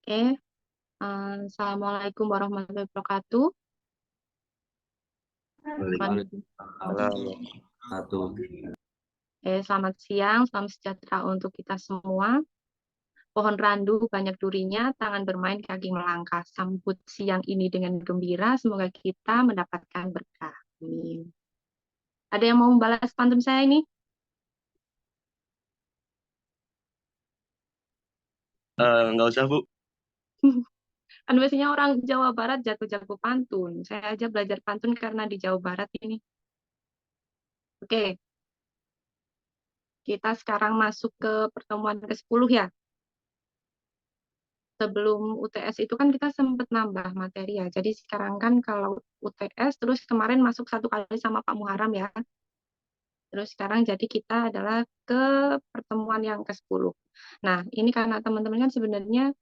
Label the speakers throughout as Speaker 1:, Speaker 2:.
Speaker 1: Oke, Assalamualaikum warahmatullahi wabarakatuh.
Speaker 2: Waalaikumsalam.
Speaker 1: Selamat siang, salam sejahtera untuk kita semua. Pohon randu banyak durinya, tangan bermain, kaki melangkah. Sambut siang ini dengan gembira, semoga kita mendapatkan berkah. Amin. Ada yang mau membalas pantun saya ini?
Speaker 2: Nggak usah, Bu.
Speaker 1: Kan biasanya orang Jawa Barat jago-jago pantun. Saya aja belajar pantun karena di Jawa Barat ini. Oke, kita sekarang masuk ke pertemuan ke-10 ya. Sebelum UTS itu kan kita sempat nambah materi ya. Jadi sekarang kan kalau UTS terus kemarin masuk satu kali sama Pak Muharam ya. Terus sekarang jadi kita adalah ke pertemuan yang ke-10. Nah, ini karena teman-teman kan sebenarnya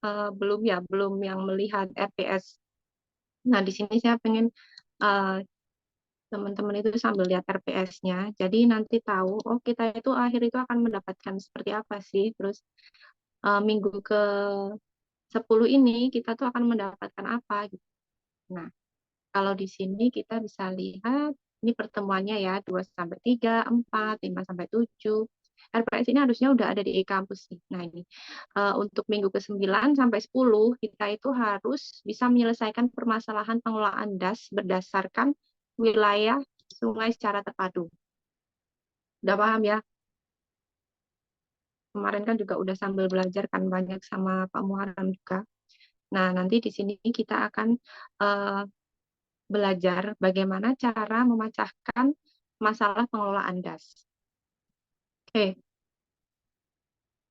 Speaker 1: belum yang melihat RPS. Nah, di sini saya pengen eh, teman-teman itu sambil lihat RPS-nya. Jadi nanti tahu, oh kita itu akhir itu akan mendapatkan seperti apa sih. Terus minggu ke-10 ini kita tuh akan mendapatkan apa gitu. Nah, kalau di sini kita bisa lihat ini pertemuannya ya 2 sampai 3, 4, 5 sampai 7. RPS ini harusnya udah ada di kampus nih. Nah, ini untuk minggu ke-9 sampai 10 kita itu harus bisa menyelesaikan permasalahan pengelolaan DAS berdasarkan wilayah sungai secara terpadu. Udah paham ya? Kemarin kan juga udah sambil belajar kan banyak sama Pak Muharram juga. Nah, nanti di sini kita akan uh, belajar bagaimana cara memecahkan masalah pengelolaan DAS. Oke,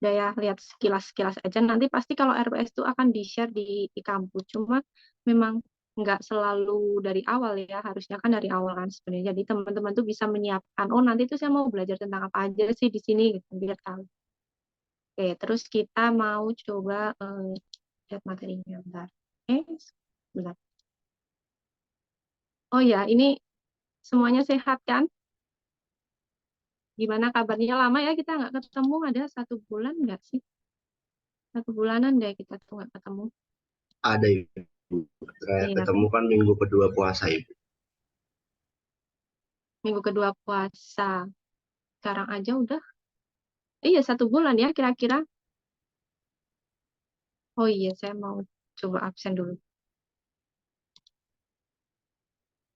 Speaker 1: udah ya, lihat sekilas-sekilas aja. Nanti pasti kalau RPS itu akan di-share di kampus. Cuma memang nggak selalu dari awal ya, harusnya kan dari awal kan sebenarnya. Jadi teman-teman tuh bisa menyiapkan, oh nanti tuh saya mau belajar tentang apa aja sih di sini, gitu, biar tahu. Oke, terus kita mau coba lihat materinya, bentar. Bentar. Oh ya, ini semuanya sehat kan? Gimana kabarnya? Lama ya kita nggak ketemu, ada 1 bulan nggak sih? 1 bulanan deh kita tuh nggak ketemu.
Speaker 2: Ada Ibu. Terakhir
Speaker 1: Iya
Speaker 2: ketemu
Speaker 1: kan?
Speaker 2: kan minggu kedua puasa, Ibu.
Speaker 1: Minggu kedua puasa. Sekarang aja udah. Iya 1 bulan ya kira-kira. Oh iya saya mau coba absen dulu.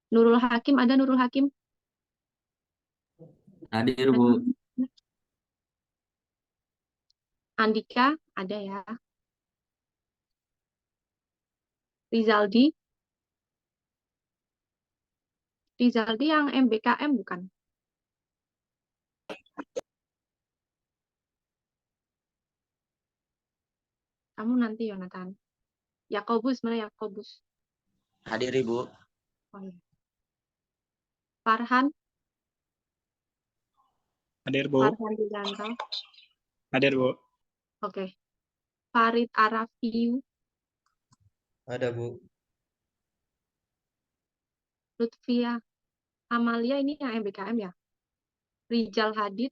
Speaker 1: Nurul Hakim ada Nurul Hakim?
Speaker 3: Hadir,
Speaker 1: Ada.
Speaker 3: Bu.
Speaker 1: Andika ada ya. Rizaldi. Rizaldi yang MBKM bukan? Kamu nanti Yonatan. Yakobus mana Yakobus?
Speaker 3: Hadir, Ibu.
Speaker 1: Oh iya. Farhan.
Speaker 4: Hadir, Bu.
Speaker 1: Farhan Widanto.
Speaker 4: Hadir, Bu.
Speaker 1: Oke. Farid Arafiu.
Speaker 2: Ada, Bu.
Speaker 1: Lutfia Amalia ini yang MBKM ya. Rijal Hadid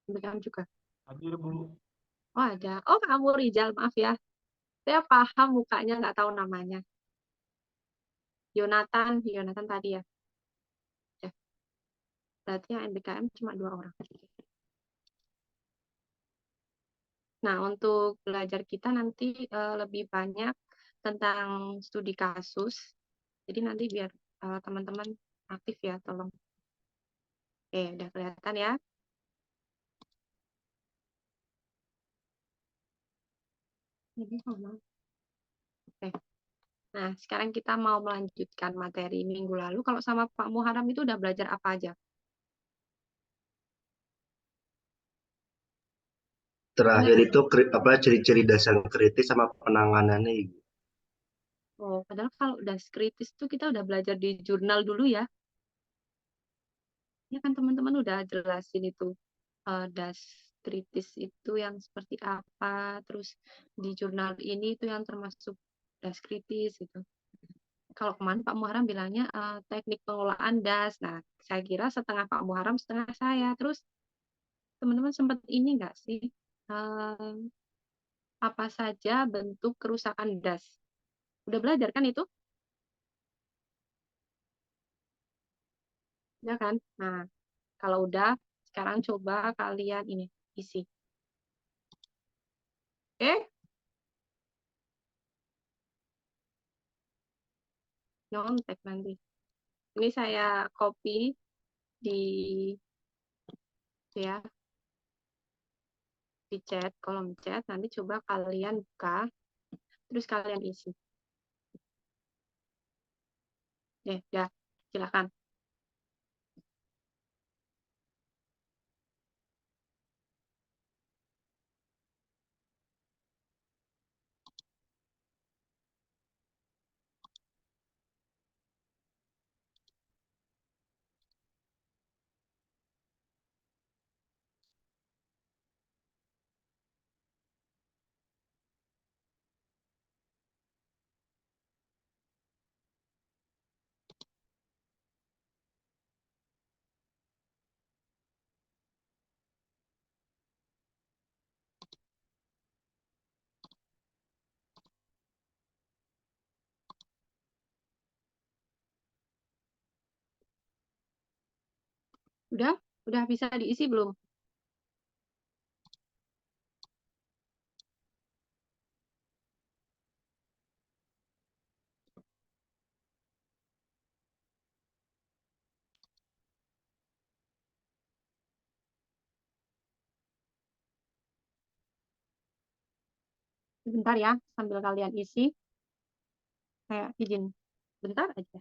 Speaker 1: MBKM juga.
Speaker 4: Hadir, Bu.
Speaker 1: Oh ada. Oh kamu Rijal, maaf ya. Saya paham mukanya, nggak tahu namanya. Yonatan tadi ya. Ya. Berarti yang MBKM cuma 2 orang. Nah, untuk belajar kita nanti lebih banyak tentang studi kasus. Jadi nanti biar teman-teman aktif ya, tolong. Oke, udah kelihatan ya. Oke. Nah, sekarang kita mau melanjutkan materi minggu lalu. Kalau sama Pak Muharram itu udah belajar apa aja?
Speaker 2: Terakhir itu ciri-ciri dasar kritis sama penanganannya, Ibu.
Speaker 1: Oh, padahal kalau udah kritis tuh kita udah belajar di jurnal dulu ya. Ya kan teman-teman udah jelasin itu das kritis itu yang seperti apa, terus di jurnal ini itu yang termasuk das kritis gitu. Kalau kemarin Pak Muharram bilangnya teknik pengelolaan das. Nah, saya kira setengah Pak Muharram, setengah saya. Terus teman-teman sempat ini nggak sih apa saja bentuk kerusakan das. Udah belajar kan itu? Ya kan? Nah, kalau udah, sekarang coba kalian ini isi. Oke? Nyontek nanti. Ini saya copy di ya di chat, kolom chat. Nanti coba kalian buka, terus kalian isi. Ya, silakan. Udah? Udah bisa diisi belum? Bentar ya, sambil kalian isi, saya izin bentar aja.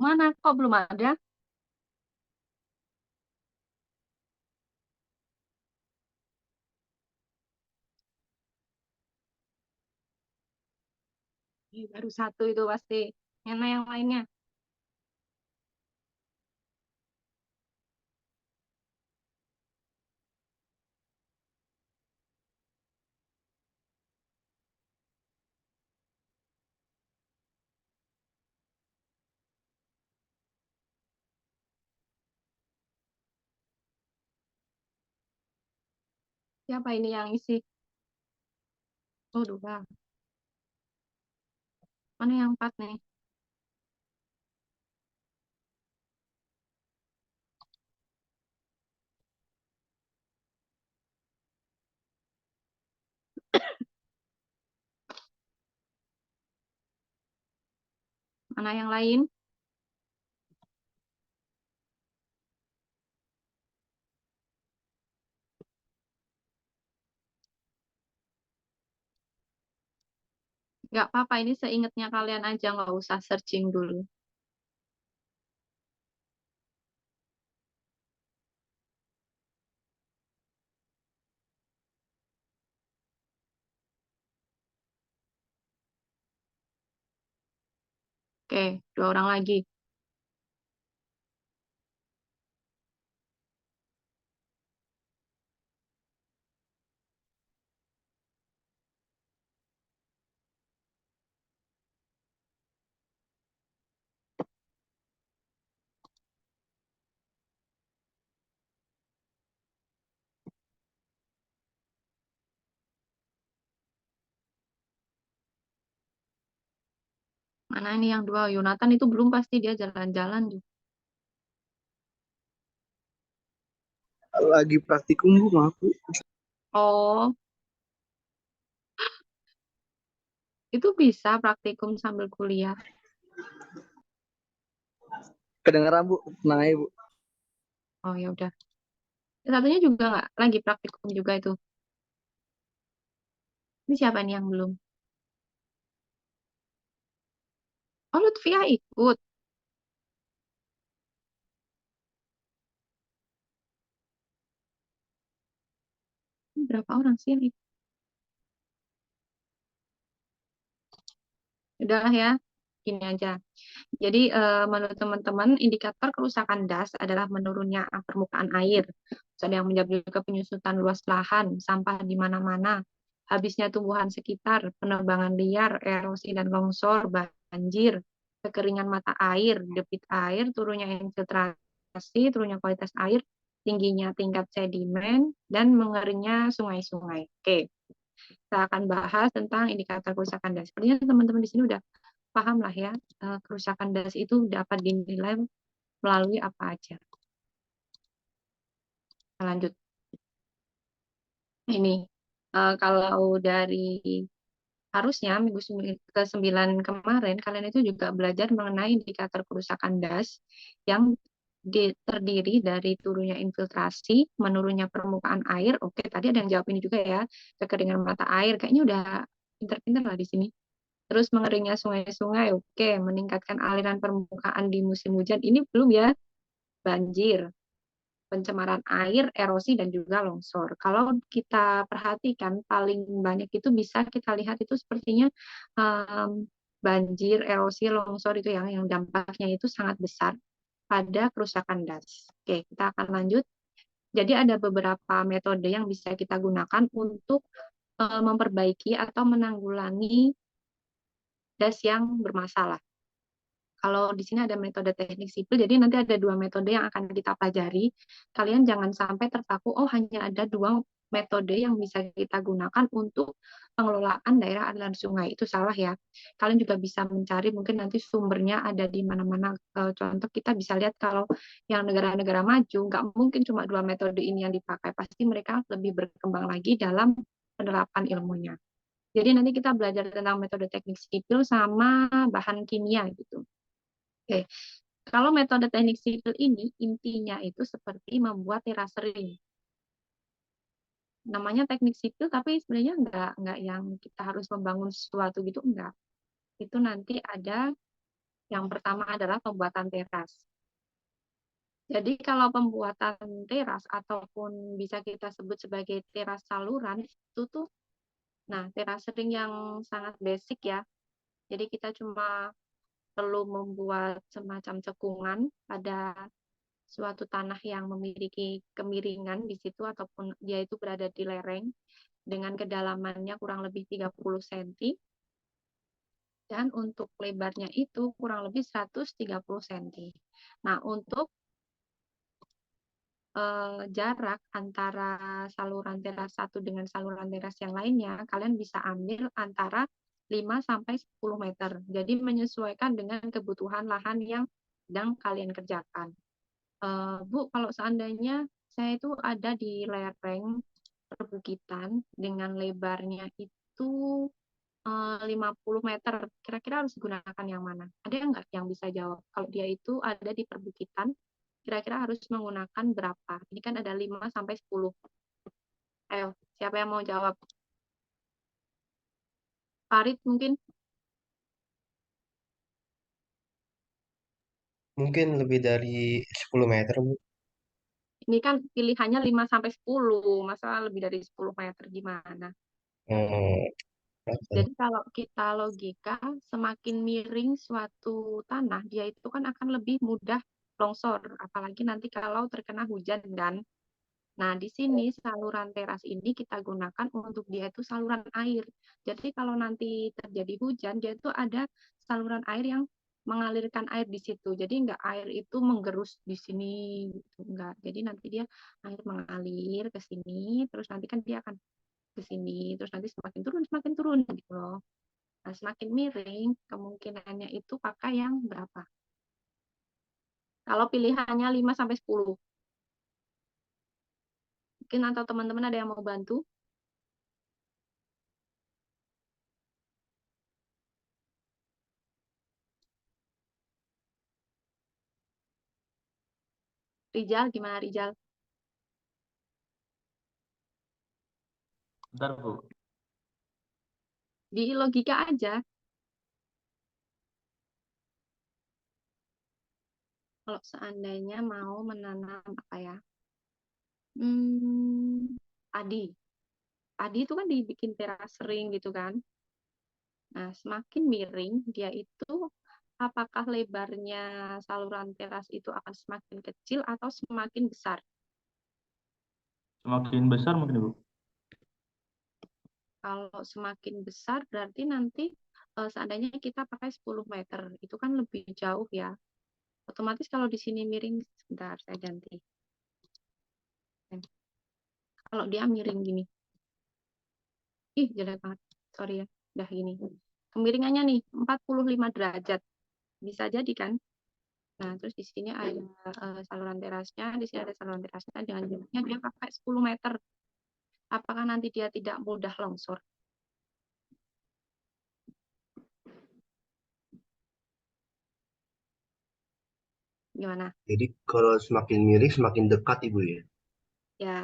Speaker 1: Mana? Kok belum ada? Baru satu itu pasti. Mana yang lainnya? Siapa ini yang isi? Oh, dua. Mana yang empat nih? Mana yang lain? Nggak apa-apa, ini seingatnya kalian aja, nggak usah searching dulu. Oke, dua orang lagi. Mana ini yang dua? Yonatan itu belum, pasti dia jalan-jalan juga.
Speaker 5: Lagi praktikum Bu, maaf Bu.
Speaker 1: Oh, itu bisa praktikum sambil kuliah.
Speaker 5: Kedengeran Bu, tenang aja Bu.
Speaker 1: Oh, ya udah. Satunya juga nggak lagi praktikum juga itu. Ini siapa nih yang belum? Oh, Lutfia ikut. Berapa orang sih yang ikut? Udah ya, gini aja. Jadi menurut teman-teman indikator kerusakan das adalah menurunnya permukaan air. Terus ada yang menyebabkan juga penyusutan luas lahan, sampah di mana-mana, habisnya tumbuhan sekitar, penebangan liar, erosi dan longsor, banjir, kekeringan mata air, debit air, turunnya infiltrasi, turunnya kualitas air, tingginya tingkat sedimen, dan mengeringnya sungai-sungai. Oke, kita akan bahas tentang indikator kerusakan das. Sepertinya teman-teman di sini udah paham lah ya, kerusakan das itu dapat dinilai melalui apa aja. Kita lanjut. Ini kalau dari harusnya minggu ke-9 kemarin kalian itu juga belajar mengenai indikator kerusakan das yang terdiri dari turunnya infiltrasi, menurunnya permukaan air. Oke, tadi ada yang jawab ini juga ya, kekeringan mata air. Kayaknya udah pinter-pinter lah di sini. Terus mengeringnya sungai-sungai, oke. Meningkatkan aliran permukaan di musim hujan, ini belum ya. Banjir, pencemaran air, erosi, dan juga longsor. Kalau kita perhatikan, paling banyak itu bisa kita lihat itu sepertinya banjir, erosi, longsor itu yang dampaknya itu sangat besar pada kerusakan das. Oke, kita akan lanjut. Jadi ada beberapa metode yang bisa kita gunakan untuk memperbaiki atau menanggulangi das yang bermasalah. Kalau di sini ada metode teknik sipil, jadi nanti ada dua metode yang akan kita pelajari. Kalian jangan sampai terpaku, oh hanya ada dua metode yang bisa kita gunakan untuk pengelolaan daerah aliran sungai. Itu salah ya. Kalian juga bisa mencari, mungkin nanti sumbernya ada di mana-mana. Contoh kita bisa lihat kalau yang negara-negara maju, nggak mungkin cuma dua metode ini yang dipakai. Pasti mereka lebih berkembang lagi dalam penerapan ilmunya. Jadi nanti kita belajar tentang metode teknik sipil sama bahan kimia gitu. Oke, kalau metode teknik sipil ini intinya itu seperti membuat terasering. Namanya teknik sipil, tapi sebenarnya enggak yang kita harus membangun sesuatu gitu, enggak. Itu nanti ada yang pertama adalah pembuatan teras. Jadi kalau pembuatan teras ataupun bisa kita sebut sebagai teras saluran itu tuh, nah terasering yang sangat basic ya. Jadi kita cuma perlu membuat semacam cekungan pada suatu tanah yang memiliki kemiringan di situ ataupun dia itu berada di lereng dengan kedalamannya kurang lebih 30 cm dan untuk lebarnya itu kurang lebih 130 cm. Nah, untuk jarak antara saluran teras satu dengan saluran teras yang lainnya, kalian bisa ambil antara 5 sampai 10 meter. Jadi menyesuaikan dengan kebutuhan lahan yang sedang kalian kerjakan. Bu, kalau seandainya saya itu ada di lereng perbukitan dengan lebarnya itu 50 meter, kira-kira harus gunakan yang mana? Ada nggak yang bisa jawab? Kalau dia itu ada di perbukitan, kira-kira harus menggunakan berapa? Ini kan ada 5 sampai 10. Ayo, siapa yang mau jawab? Farid mungkin?
Speaker 6: Mungkin lebih dari 10 meter, Bu.
Speaker 1: Ini kan pilihannya 5 sampai 10. Masa lebih dari 10 meter gimana?
Speaker 6: Hmm,
Speaker 1: Jadi kalau kita logika, semakin miring suatu tanah, dia itu kan akan lebih mudah longsor. Apalagi nanti kalau terkena hujan kan. Nah, di sini saluran teras ini kita gunakan untuk dia itu saluran air. Jadi kalau nanti terjadi hujan, dia itu ada saluran air yang mengalirkan air di situ. Jadi enggak air itu menggerus di sini, gitu. Enggak. Jadi nanti dia air mengalir ke sini, terus nanti kan dia akan ke sini, terus nanti semakin turun gitu loh. Nah, semakin miring, kemungkinannya itu pakai yang berapa? Kalau pilihannya 5 sampai 10. Mungkin atau teman-teman ada yang mau bantu? Rijal, gimana Rijal?
Speaker 3: Bentar, Bu.
Speaker 1: Di logika aja. Kalau seandainya mau menanam apa ya? Padi. Padi itu kan dibikin teras ring gitu kan. Nah, semakin miring dia itu, apakah lebarnya saluran teras itu akan semakin kecil atau semakin besar?
Speaker 4: Semakin besar mungkin Ibu.
Speaker 1: Kalau semakin besar berarti nanti seandainya kita pakai 10 meter, itu kan lebih jauh ya. Otomatis kalau di sini miring, sebentar saya ganti. Kalau dia miring gini, ih jelek banget, sorry ya, udah gini. Kemiringannya nih 45 derajat, bisa jadi kan? Nah, terus di sini ada saluran terasnya, di sini ada saluran terasnya dengan jaraknya dia pakai 10 meter. Apakah nanti dia tidak mudah longsor? Gimana?
Speaker 2: Jadi kalau semakin miring semakin dekat Ibu ya.
Speaker 1: Ya,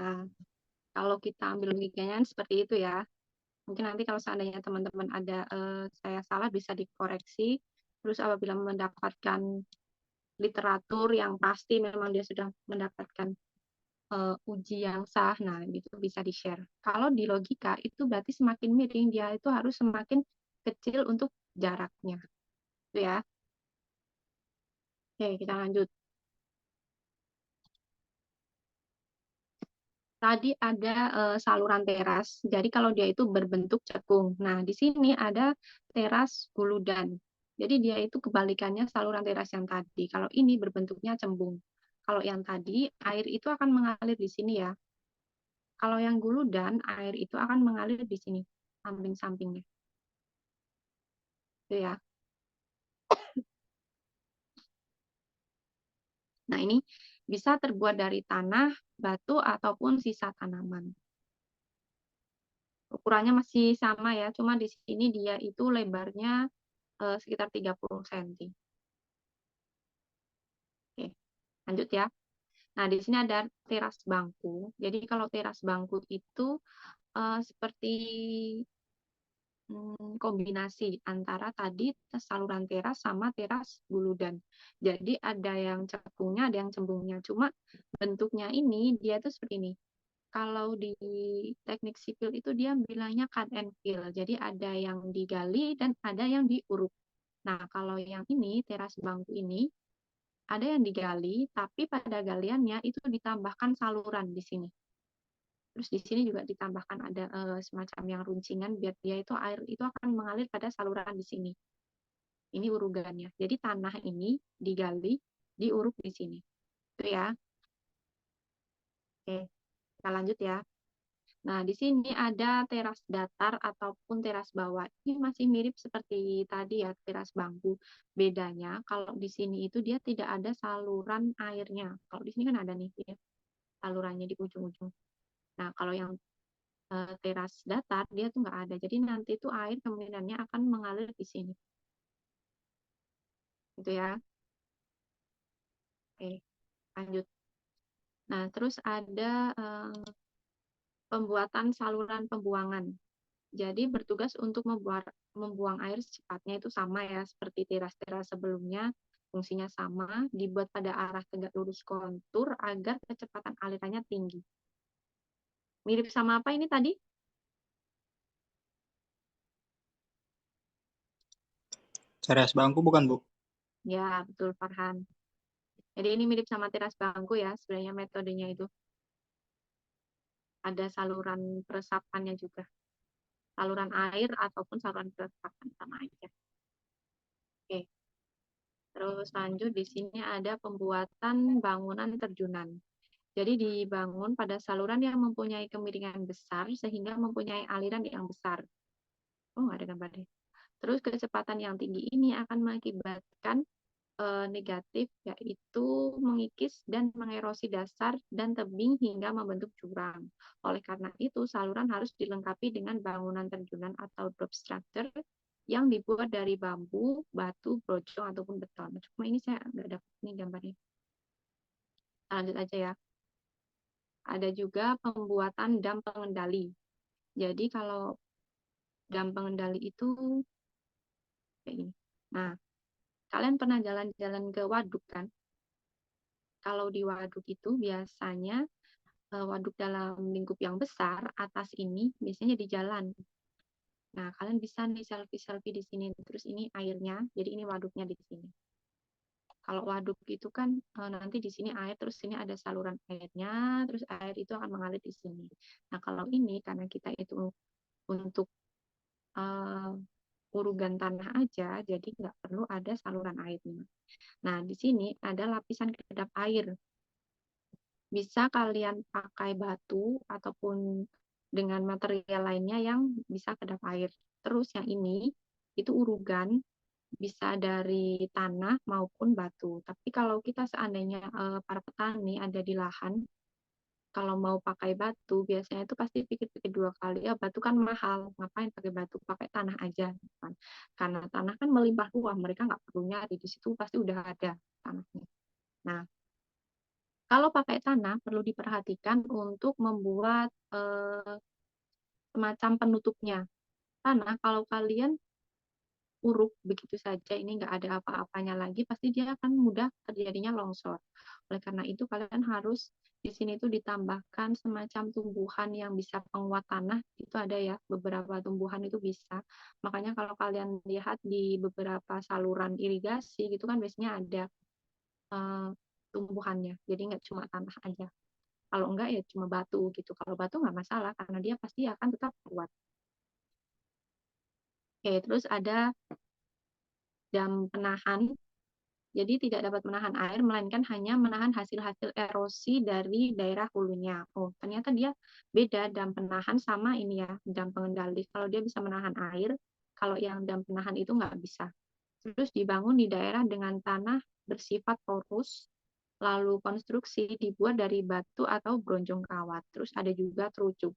Speaker 1: kalau kita ambil logikanya seperti itu ya. Mungkin nanti kalau seandainya teman-teman ada saya salah bisa dikoreksi. Terus apabila mendapatkan literatur yang pasti memang dia sudah mendapatkan uji yang sah, nah itu bisa di-share. Kalau di logika itu berarti semakin miring dia itu harus semakin kecil untuk jaraknya. Itu ya. Oke, kita lanjut. Tadi ada saluran teras. Jadi kalau dia itu berbentuk cekung. Nah, di sini ada teras guludan. Jadi dia itu kebalikannya saluran teras yang tadi. Kalau ini berbentuknya cembung. Kalau yang tadi air itu akan mengalir di sini ya. Kalau yang guludan air itu akan mengalir di sini, samping-sampingnya. Itu ya. Nah, ini bisa terbuat dari tanah, batu ataupun sisa tanaman. Ukurannya masih sama ya, cuma di sini dia itu lebarnya sekitar 30 cm. Oke, lanjut ya. Nah, di sini ada teras bangku. Jadi kalau teras bangku itu seperti kombinasi antara tadi saluran teras sama teras guludan. Jadi ada yang cekungnya, ada yang cembungnya. Cuma bentuknya ini dia tuh seperti ini. Kalau di teknik sipil itu dia bilangnya cut and fill. Jadi ada yang digali dan ada yang diuruk. Nah, kalau yang ini teras bangku ini ada yang digali, tapi pada galiannya itu ditambahkan saluran di sini. Terus di sini juga ditambahkan ada semacam yang runcingan biar dia itu air itu akan mengalir pada saluran di sini. Ini urugannya. Jadi tanah ini digali, diuruk di sini. Itu ya. Oke, kita lanjut ya. Nah, di sini ada teras datar ataupun teras bawah. Ini masih mirip seperti tadi ya, teras bangku. Bedanya kalau di sini itu dia tidak ada saluran airnya. Kalau di sini kan ada nih ya, salurannya di ujung-ujung. Nah, kalau yang teras datar dia tuh nggak ada. Jadi nanti tuh air kemungkinannya akan mengalir di sini. Gitu ya. Oke, lanjut. Nah, terus ada pembuatan saluran pembuangan. Jadi bertugas untuk membuang air secepatnya itu sama ya seperti teras-teras sebelumnya, fungsinya sama, dibuat pada arah tegak lurus kontur agar kecepatan alirannya tinggi. Mirip sama apa ini tadi?
Speaker 4: Teras bangku bukan Bu?
Speaker 1: Ya, betul Farhan. Jadi ini mirip sama teras bangku ya, sebenarnya metodenya itu. Ada saluran peresapannya juga. Saluran air ataupun saluran peresapan sama aja. Oke. Terus lanjut di sini ada pembuatan bangunan terjunan. Jadi dibangun pada saluran yang mempunyai kemiringan besar sehingga mempunyai aliran yang besar. Oh, nggak ada gambarnya. Terus kecepatan yang tinggi ini akan mengakibatkan negatif, yaitu mengikis dan mengerosi dasar dan tebing hingga membentuk jurang. Oleh karena itu, saluran harus dilengkapi dengan bangunan terjunan atau drop structure yang dibuat dari bambu, batu, brojol, ataupun beton. Cuma ini saya nggak dapat ini gambarnya. Lanjut aja ya. Ada juga pembuatan dam pengendali. Jadi kalau dam pengendali itu kayak gini. Nah, kalian pernah jalan-jalan ke waduk kan? kalau di waduk itu biasanya waduk dalam lingkup yang besar, atas ini biasanya di jalan. Nah, kalian bisa nih selfie-selfie di sini. Terus ini airnya, jadi ini waduknya di sini. Kalau waduk itu kan nanti di sini air, terus sini ada saluran airnya, terus air itu akan mengalir di sini. Nah, kalau ini karena kita itu untuk urugan tanah aja, jadi nggak perlu ada saluran airnya. Nah, di sini ada lapisan kedap air. Bisa kalian pakai batu ataupun dengan material lainnya yang bisa kedap air. Terus yang ini, itu urugan, bisa dari tanah maupun batu. Tapi kalau kita seandainya para petani ada di lahan, kalau mau pakai batu, biasanya itu pasti pikir-pikir 2 kali. Ya, batu kan mahal, ngapain pakai batu? Pakai tanah aja. Kan. Karena tanah kan melimpah ruah, mereka nggak perlu nyari. Di situ pasti udah ada tanahnya. Nah, kalau pakai tanah, perlu diperhatikan untuk membuat semacam penutupnya. Tanah, kalau kalian uruk begitu saja, ini nggak ada apa-apanya lagi, pasti dia akan mudah terjadinya longsor. Oleh karena itu, kalian harus di sini tuh ditambahkan semacam tumbuhan yang bisa penguat tanah, itu ada ya, beberapa tumbuhan itu bisa. Makanya kalau kalian lihat di beberapa saluran irigasi, gitu kan biasanya ada tumbuhannya, jadi nggak cuma tanah aja. Kalau enggak ya cuma batu gitu. Kalau batu nggak masalah karena dia pasti akan tetap kuat. Oke, terus ada dam penahan. Jadi tidak dapat menahan air, melainkan hanya menahan hasil-hasil erosi dari daerah hulunya. Oh, ternyata dia beda dam penahan sama ini ya, dam pengendali. Kalau dia bisa menahan air, kalau yang dam penahan itu nggak bisa. Terus dibangun di daerah dengan tanah bersifat porus, lalu konstruksi dibuat dari batu atau bronjong kawat. Terus ada juga terucuk.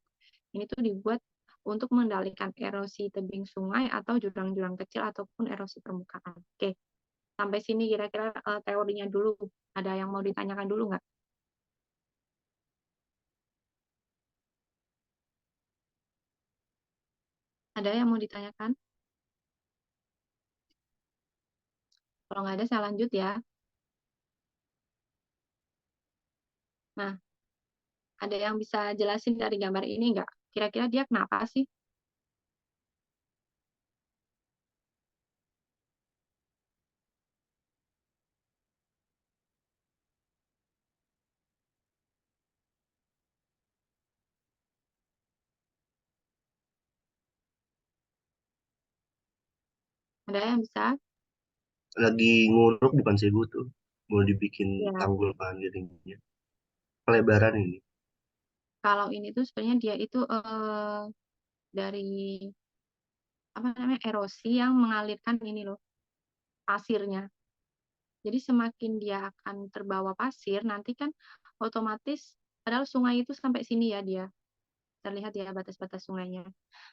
Speaker 1: Ini tuh dibuat untuk mengendalikan erosi tebing sungai atau jurang-jurang kecil ataupun erosi permukaan. Oke, sampai sini kira-kira teorinya dulu. Ada yang mau ditanyakan dulu nggak? Ada yang mau ditanyakan? Kalau nggak ada, saya lanjut ya. Nah, ada yang bisa jelasin dari gambar ini nggak? Kira-kira dia kenapa sih? Ada yang bisa?
Speaker 2: Lagi nguruk bukan sih Bu tuh. Mau dibikin
Speaker 1: Ya,
Speaker 2: tanggul kan jadinya. Pelebaran ini.
Speaker 1: kalau ini tuh sebenarnya dia itu dari apa namanya erosi yang mengalirkan ini loh pasirnya. Jadi semakin dia akan terbawa pasir, nanti kan otomatis padahal sungai itu sampai sini ya dia terlihat ya batas-batas sungainya.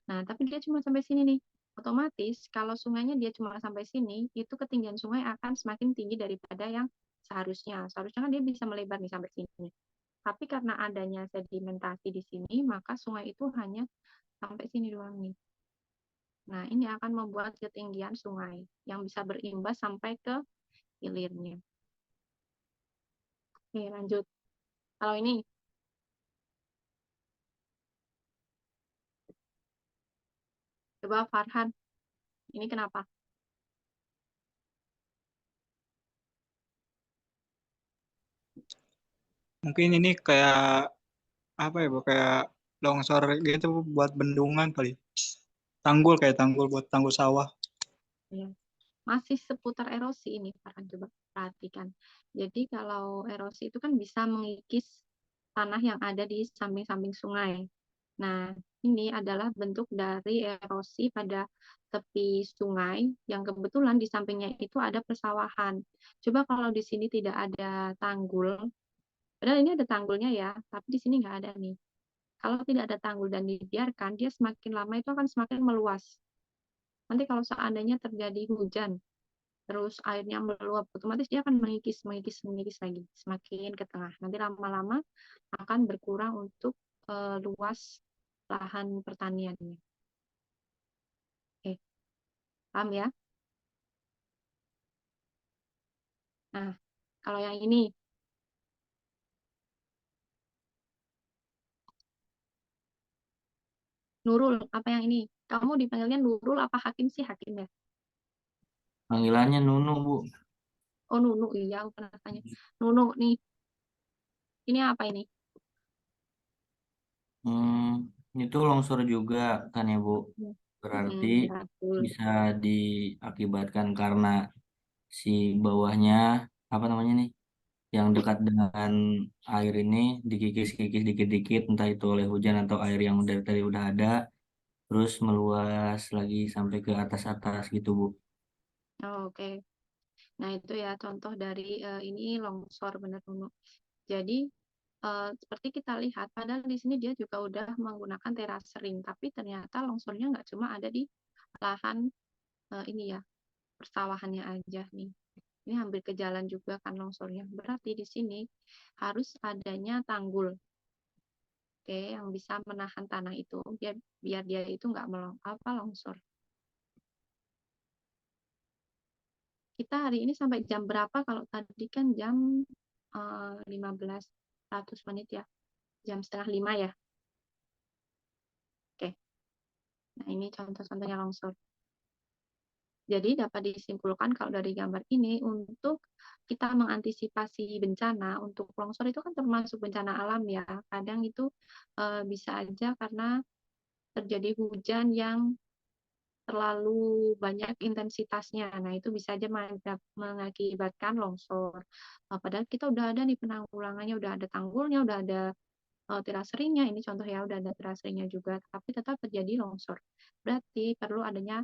Speaker 1: Nah, tapi dia cuma sampai sini nih. Otomatis kalau sungainya dia cuma sampai sini, itu ketinggian sungai akan semakin tinggi daripada yang seharusnya. Seharusnya kan dia bisa melebar nih sampai sini. Tapi karena adanya sedimentasi di sini, maka sungai itu hanya sampai sini doang nih. Nah, ini akan membuat ketinggian sungai yang bisa berimbas sampai ke hilirnya. Oke, lanjut. Kalau ini, coba Farhan, ini kenapa?
Speaker 4: Mungkin ini kayak apa ya, Bu? Kayak longsor gitu Bu, buat bendungan kali. Tanggul kayak tanggul buat tanggul sawah.
Speaker 1: Ya. Masih seputar erosi ini, Farhan, coba perhatikan. Jadi kalau erosi itu kan bisa mengikis tanah yang ada di samping-samping sungai. Nah, ini adalah bentuk dari erosi pada tepi sungai yang kebetulan di sampingnya itu ada persawahan. Coba kalau di sini tidak ada tanggul, padahal ini ada tanggulnya ya, tapi di sini nggak ada nih. Kalau tidak ada tanggul dan dibiarkan, dia semakin lama itu akan semakin meluas. Nanti kalau seandainya terjadi hujan, terus airnya meluap, otomatis dia akan mengikis, mengikis, mengikis lagi, semakin ke tengah. Nanti lama-lama akan berkurang untuk luas lahan pertaniannya. Oke, paham ya? Nah, kalau yang ini, Nurul, apa yang ini? Kamu dipanggilnya Nurul apa Hakim sih? Hakim ya?
Speaker 3: Panggilannya Nunu, Bu.
Speaker 1: Oh, Nunu, iya aku pernah tanya. Nunu nih, ini apa ini?
Speaker 3: Itu longsor juga kan ya, Bu. Berarti
Speaker 1: Ya, betul.
Speaker 3: bisa diakibatkan karena si bawahnya, apa namanya nih, yang dekat dengan air ini dikikis-kikis dikit-dikit, entah itu oleh hujan atau air yang dari tadi udah ada, terus meluas lagi sampai ke atas-atas gitu, Bu.
Speaker 1: Oh, oke. Nah, itu ya contoh dari ini longsor benar Nunu. Jadi seperti kita lihat, padahal di sini dia juga udah menggunakan terasering, tapi ternyata longsornya nggak cuma ada di lahan ini ya, persawahannya aja nih. Ini hampir ke jalan juga kan longsornya. Berarti di sini harus adanya tanggul, oke, yang bisa menahan tanah itu, biar dia itu nggak longsor. Kita hari ini sampai jam berapa? Kalau tadi kan jam 15:00 ya, jam 4:30 ya. Oke, nah ini contoh-contohnya longsor. Jadi dapat disimpulkan kalau dari gambar ini, untuk kita mengantisipasi bencana, untuk longsor itu kan termasuk bencana alam ya. Kadang itu bisa aja karena terjadi hujan yang terlalu banyak intensitasnya. Nah, itu bisa aja mengakibatkan longsor. Padahal kita udah ada nih penanggulangannya, udah ada tanggulnya, udah ada teraseringnya. Ini contoh ya, udah ada teraseringnya juga, tapi tetap terjadi longsor. Berarti perlu adanya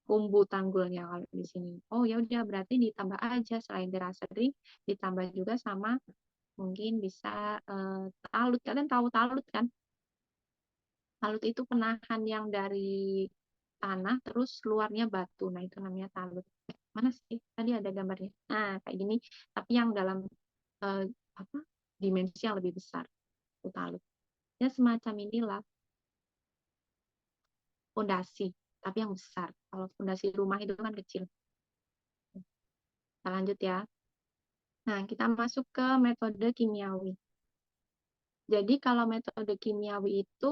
Speaker 1: bumbu tanggulnya kalau di sini. Oh ya udah, berarti ditambah aja selain terasering, ditambah juga sama mungkin bisa talut. Kalian tahu talut kan? Talut itu penahan yang dari tanah terus luarnya batu. Nah, itu namanya talut. Mana sih? Tadi ada gambarnya. Nah, kayak gini, tapi yang dalam eh, apa? Dimensi yang lebih besar. Itu talut. Ya semacam inilah fondasi, tapi yang besar. Kalau fondasi rumah itu kan kecil. Kita lanjut ya. Nah, kita masuk ke metode kimiawi. Jadi kalau metode kimiawi itu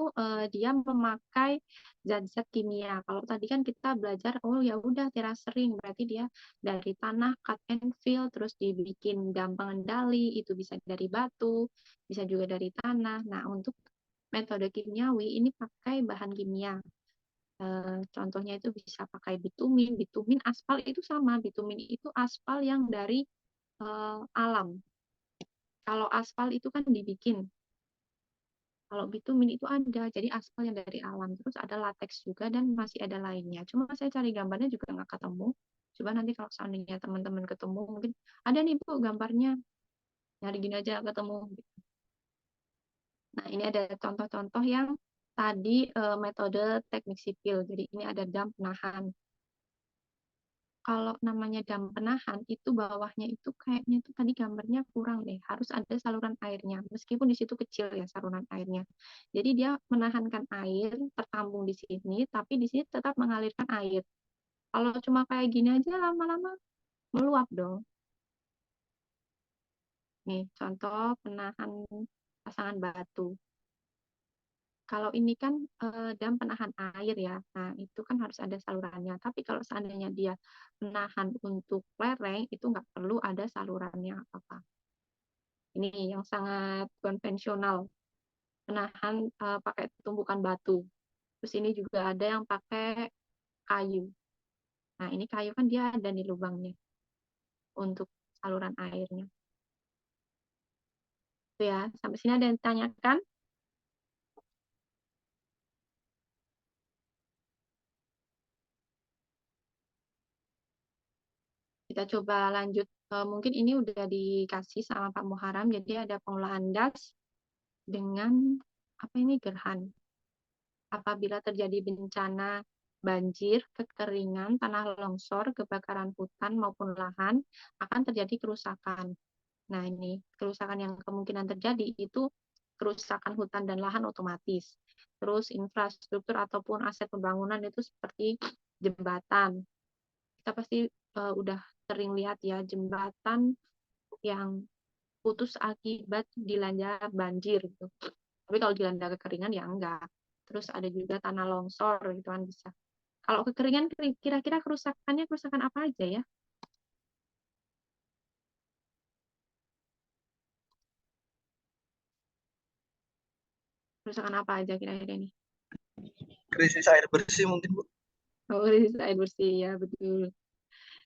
Speaker 1: dia memakai zat-zat kimia. Kalau tadi kan kita belajar, oh ya udah terasering, berarti dia dari tanah cut and fill, terus dibikin dam pengendali, itu bisa dari batu, bisa juga dari tanah. Nah, untuk metode kimiawi ini pakai bahan kimia. Contohnya itu bisa pakai bitumin. Bitumin aspal itu sama. Bitumin itu aspal yang dari alam. Kalau aspal itu kan dibikin. Kalau bitumin itu ada, jadi aspal yang dari alam. Terus ada latex juga dan masih ada lainnya. Cuma saya cari gambarnya juga nggak ketemu. Coba nanti kalau seandainya teman-teman ketemu, mungkin ada nih Bu gambarnya. Nyari gini aja nggak ketemu. Nah, ini ada contoh-contoh yang tadi metode teknik sipil. Jadi ini ada dam penahan. Kalau namanya dam penahan itu bawahnya itu kayaknya itu tadi gambarnya kurang deh. Harus ada saluran airnya. Meskipun di situ kecil ya saluran airnya. Jadi dia menahankan air tertampung di sini, tapi di sini tetap mengalirkan air. Kalau cuma kayak gini aja lama-lama meluap dong. Nih contoh penahan pasangan batu. Kalau ini kan dam penahan air ya. Nah, itu kan harus ada salurannya. Tapi kalau seandainya dia penahan untuk lereng, itu nggak perlu ada salurannya apa-apa. Ini yang sangat konvensional, penahan pakai tumbukan batu. Terus ini juga ada yang pakai kayu. Nah, ini kayu kan dia ada di lubangnya untuk saluran airnya. Itu ya, sampai sini ada yang ditanyakan? Kita coba lanjut. Mungkin ini udah dikasih sama Pak Muharam, jadi ada pengolahan das dengan apa ini gerhan. Apabila terjadi bencana banjir, kekeringan, tanah longsor, kebakaran hutan maupun lahan, akan terjadi kerusakan. Nah, ini kerusakan yang kemungkinan terjadi itu kerusakan hutan dan lahan otomatis. Terus infrastruktur ataupun aset pembangunan itu seperti jembatan. Kita pasti udah sering lihat ya jembatan yang putus akibat dilanda banjir gitu. Tapi kalau dilanda kekeringan ya enggak. Terus ada juga tanah longsor gitu kan bisa. Kalau kekeringan kira-kira kerusakan apa aja ya? Kerusakan apa aja kira-kira ini?
Speaker 5: Krisis air bersih mungkin, Bu.
Speaker 1: Oh, krisis air bersih ya, betul.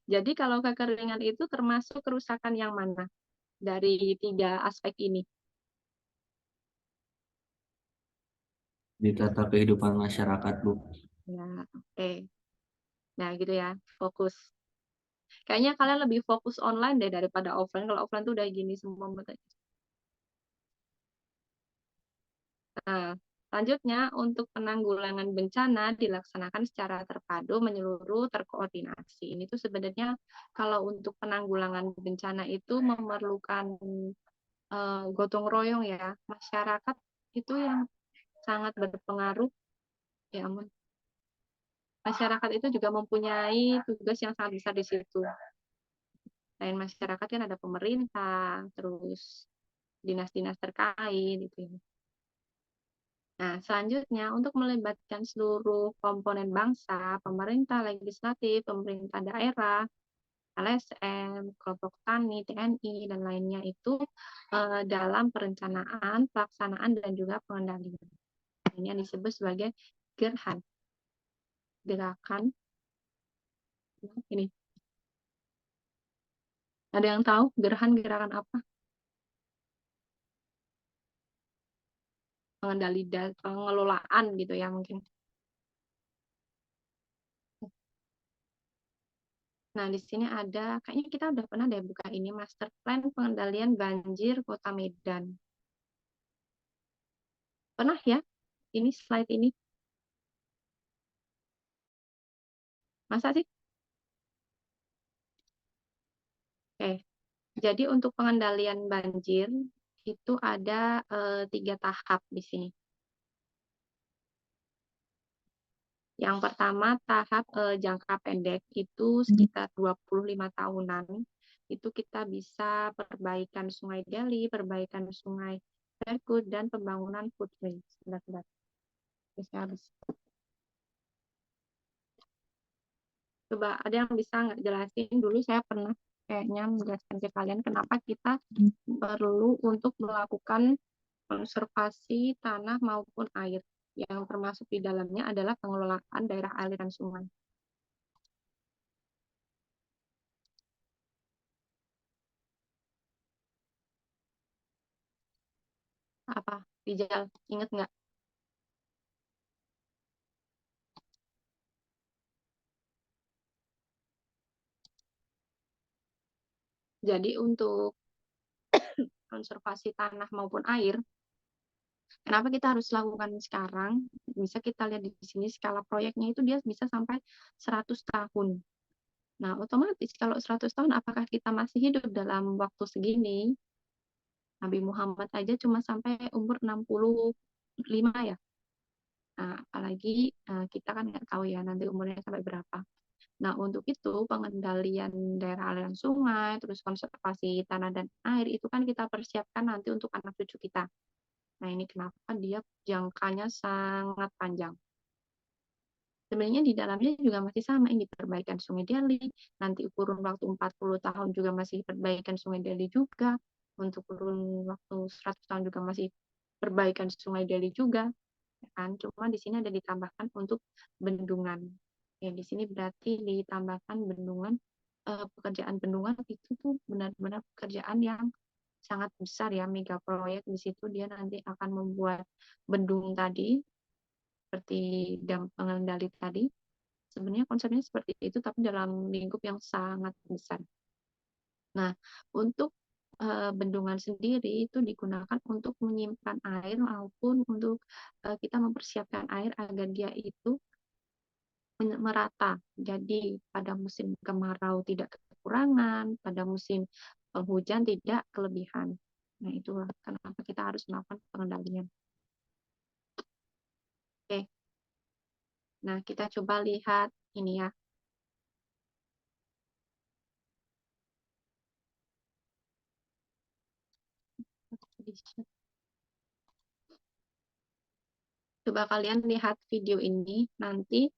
Speaker 1: Jadi kalau kekeringan itu termasuk kerusakan yang mana dari tiga aspek ini?
Speaker 3: Di tata kehidupan masyarakat, Bu.
Speaker 1: Ya, oke. Nah, gitu ya, fokus. Kayaknya kalian lebih fokus online deh daripada offline. Kalau offline tuh udah gini semua. Nah, selanjutnya untuk penanggulangan bencana dilaksanakan secara terpadu, menyeluruh, terkoordinasi. Ini tuh sebenarnya kalau untuk penanggulangan bencana itu memerlukan gotong royong ya. Masyarakat itu yang sangat berpengaruh. Ya ampun. Masyarakat itu juga mempunyai tugas yang sangat besar di situ. Selain masyarakat kan ada pemerintah, terus dinas-dinas terkait gitu ya. Nah, selanjutnya untuk melibatkan seluruh komponen bangsa, pemerintah, legislatif, pemerintah daerah, LSM, kelompok tani, TNI, dan lainnya itu dalam perencanaan, pelaksanaan, dan juga pengendalian. Ini yang disebut sebagai GERHAN, gerakan ini. Ada yang tahu gerakan apa? Pengelolaan gitu ya mungkin. Nah, di sini ada, kayaknya kita udah pernah deh buka ini, Master Plan Pengendalian Banjir Kota Medan. Pernah ya? Ini slide ini. Masa sih? Oke. Jadi untuk pengendalian banjir itu ada 3 tahap di sini. Yang pertama tahap jangka pendek itu sekitar 25 tahunan. Itu kita bisa perbaikan Sungai Deli, perbaikan Sungai Serkut, dan pembangunan footway. Sebentar. Bisa habis. Coba ada yang bisa nggak jelasin dulu, saya pernah kayaknya menjelaskan ke kalian kenapa kita perlu untuk melakukan konservasi tanah maupun air. Yang termasuk di dalamnya adalah pengelolaan daerah aliran sungai. Apa? Rijal, inget nggak? Jadi untuk konservasi tanah maupun air, kenapa kita harus lakukan sekarang? Bisa kita lihat di sini skala proyeknya itu dia bisa sampai 100 tahun. Nah, otomatis kalau 100 tahun apakah kita masih hidup dalam waktu segini? Nabi Muhammad aja cuma sampai umur 65 ya. Nah, apalagi kita kan nggak tahu ya nanti umurnya sampai berapa. Nah, untuk itu pengendalian daerah aliran sungai, terus konservasi tanah dan air itu kan kita persiapkan nanti untuk anak cucu kita. Nah, ini kenapa dia jangkanya sangat panjang. Sebenarnya di dalamnya juga masih sama, ini perbaikan Sungai Deli, nanti kurun waktu 40 tahun juga masih perbaikan Sungai Deli juga, untuk kurun waktu 100 tahun juga masih perbaikan Sungai Deli juga, ya kan? Cuma di sini ada ditambahkan untuk bendungan. Ya, di sini berarti ditambahkan bendungan, pekerjaan bendungan itu tuh benar-benar pekerjaan yang sangat besar ya, mega proyek. Di situ dia nanti akan membuat bendung tadi, seperti dam pengendali tadi. Sebenarnya konsepnya seperti itu, tapi dalam lingkup yang sangat besar. Nah, untuk bendungan sendiri itu digunakan untuk menyimpan air maupun untuk kita mempersiapkan air agar dia itu merata. Jadi pada musim kemarau tidak kekurangan, pada musim penghujan tidak kelebihan. Nah, itulah kenapa kita harus melakukan pengendalian. Oke. Nah, kita coba lihat ini ya. Coba kalian lihat video ini, nanti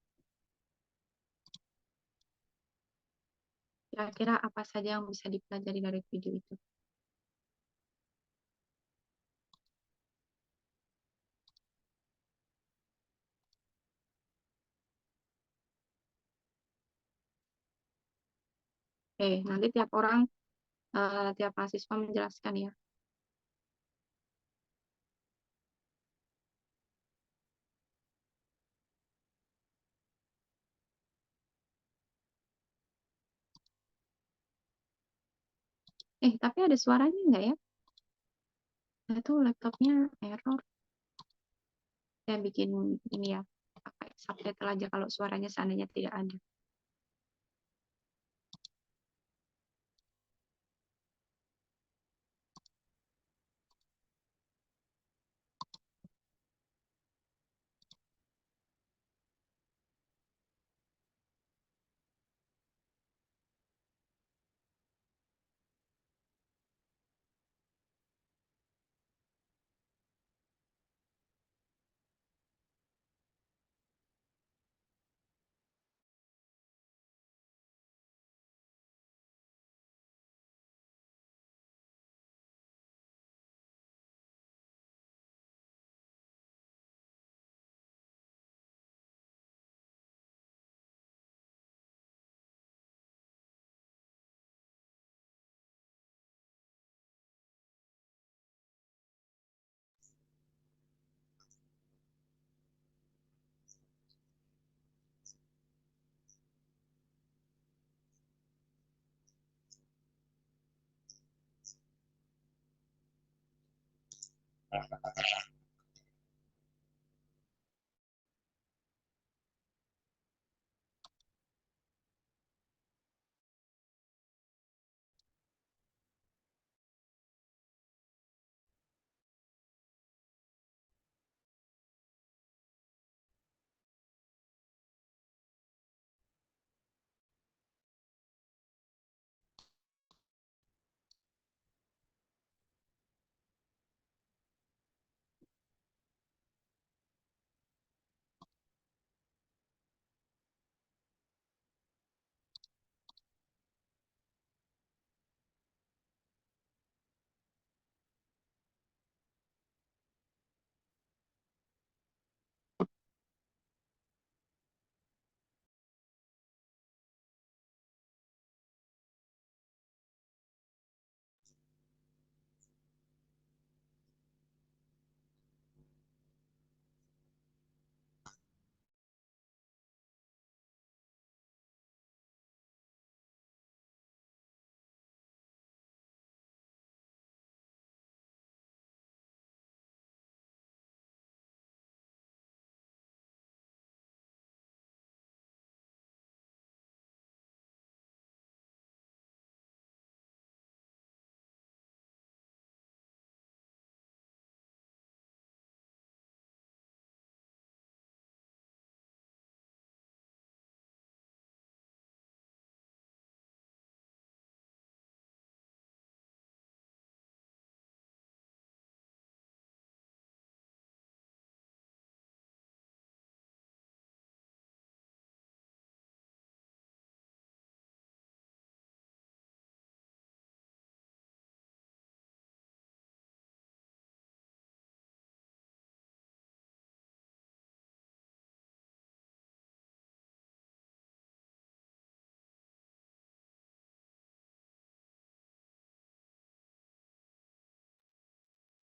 Speaker 1: kira-kira apa saja yang bisa dipelajari dari video itu. Oke, nanti tiap orang, tiap mahasiswa menjelaskan ya. Tapi ada suaranya nggak ya? Itu laptopnya error. Saya bikin ini ya, pakai subtitle aja kalau suaranya seandainya tidak ada.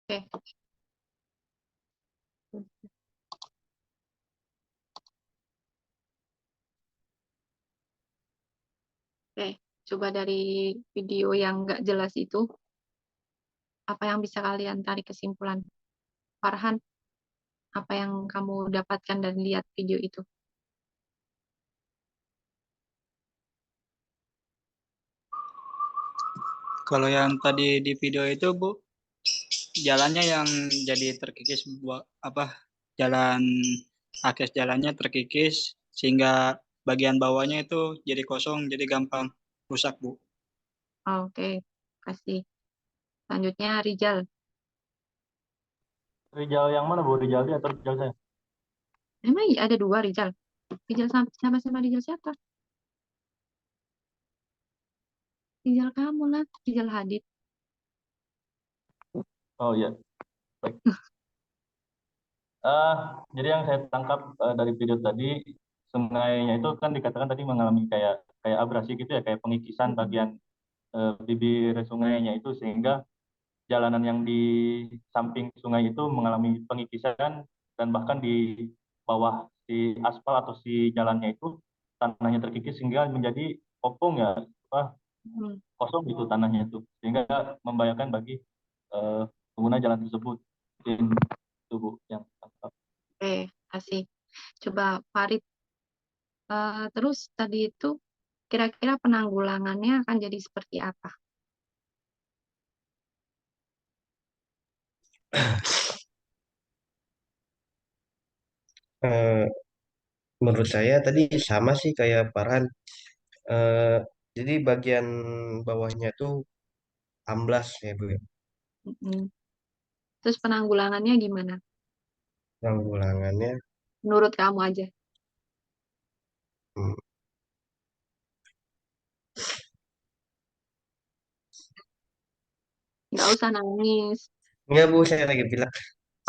Speaker 1: Oke. Oke, coba dari video yang nggak jelas itu, apa yang bisa kalian tarik kesimpulan? Farhan, apa yang kamu dapatkan dan lihat video itu?
Speaker 4: Kalau yang tadi di video itu, Bu, jalannya yang jadi terkikis, buat apa? Jalan akses jalannya terkikis sehingga bagian bawahnya itu jadi kosong, jadi gampang rusak, Bu.
Speaker 1: Oke, kasih. Selanjutnya Rijal.
Speaker 7: Rijal yang mana Bu? Rijal dia atau Rijal saya?
Speaker 1: Emang iya ada dua Rizal? Rizal sama Rizal siapa? Rizal kamu lah, Rizal Hadid.
Speaker 7: Oh iya, baik. Jadi yang saya tangkap dari video tadi, sungainya itu kan dikatakan tadi mengalami kayak kayak abrasi gitu ya, kayak pengikisan bagian bibir sungainya itu, sehingga jalanan yang di samping sungai itu mengalami pengikisan, dan bahkan di bawah si aspal atau si jalannya itu tanahnya terkikis sehingga menjadi kopong ya, apa,
Speaker 1: Hmm.
Speaker 7: kosong gitu tanahnya itu, sehingga membahayakan bagi eh, pengguna jalan tersebut. Mungkin itu Bu yang tangkap.
Speaker 1: Oke, kasih. Coba Farid. Terus tadi itu kira-kira penanggulangannya akan jadi seperti apa?
Speaker 6: Eh, menurut saya tadi sama sih kayak Farhan. Eh, jadi bagian bawahnya tuh amblas ya Bu, ya.
Speaker 1: Mm-mm. Terus penanggulangannya gimana?
Speaker 6: Penanggulangannya
Speaker 1: Menurut kamu aja.
Speaker 6: hmm,
Speaker 1: Nggak usah nangis.
Speaker 6: enggak Bu, saya lagi bilang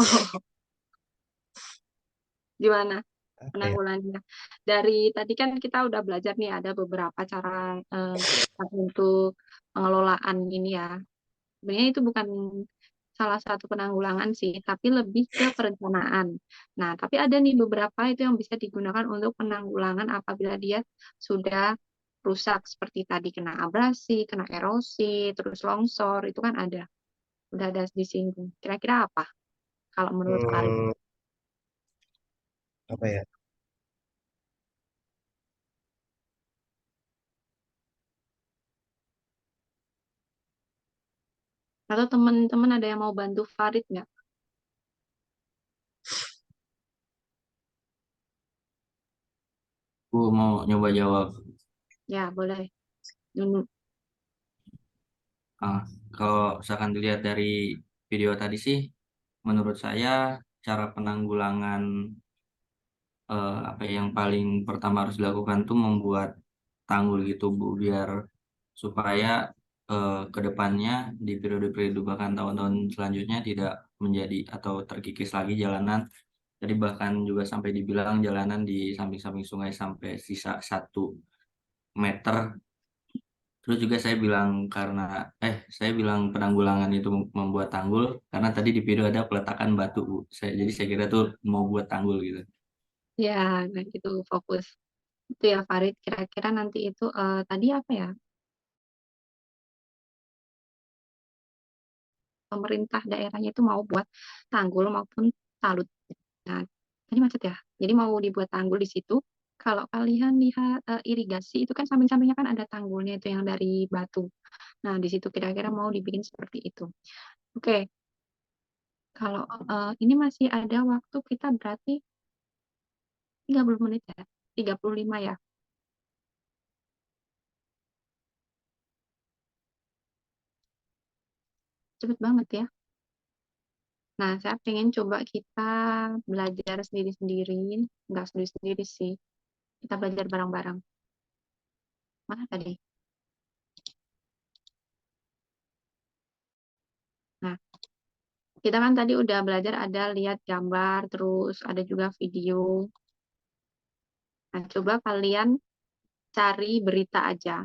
Speaker 1: Oh, gimana
Speaker 6: apa ya?
Speaker 1: penanggulangannya? Dari tadi kan kita udah belajar nih ada beberapa cara untuk pengelolaan ini ya. Sebenarnya itu bukan salah satu penanggulangan sih, tapi lebih ke perencanaan. Nah, tapi ada nih beberapa itu yang bisa digunakan untuk penanggulangan apabila dia sudah rusak seperti tadi kena abrasi, kena erosi, terus longsor, itu kan ada. Udah ada disinggung. Kira-kira apa kalau menurut Farid?
Speaker 6: Hmm, apa ya?
Speaker 1: Atau teman-teman ada yang mau bantu Farid nggak?
Speaker 3: Aku mau nyoba jawab.
Speaker 1: Ya, boleh. Dulu.
Speaker 3: Ah, kalau misalkan dilihat dari video tadi sih, menurut saya cara penanggulangan apa yang paling pertama harus dilakukan tuh membuat tanggul gitu Bu, biar supaya ke depannya di periode-periode bahkan tahun-tahun selanjutnya tidak menjadi atau terkikis lagi jalanan. Jadi bahkan juga sampai dibilang jalanan di samping-samping sungai sampai sisa 1 meter. Terus juga saya bilang penanggulangan itu membuat tanggul karena tadi di video ada peletakan batu Bu. Jadi saya kira tuh mau buat tanggul gitu.
Speaker 1: Ya, nah itu fokus. Itu ya Farid, kira-kira nanti itu tadi apa ya? Pemerintah daerahnya itu mau buat tanggul maupun talut. Nah, tadi macet ya. Jadi mau dibuat tanggul di situ. Kalau kalian lihat irigasi itu kan samping-sampingnya kan ada tanggulnya itu yang dari batu. Nah, di situ kira-kira mau dibikin seperti itu. Oke, kalau ini masih ada waktu kita berarti 30 menit ya. 35 ya. Cepet banget ya. Nah, saya pengen coba kita belajar sendiri-sendiri. Nggak sendiri-sendiri sih. Kita belajar bareng-bareng. Mana tadi? Nah, kita kan tadi udah belajar ada lihat gambar, terus ada juga video. Nah, coba kalian cari berita aja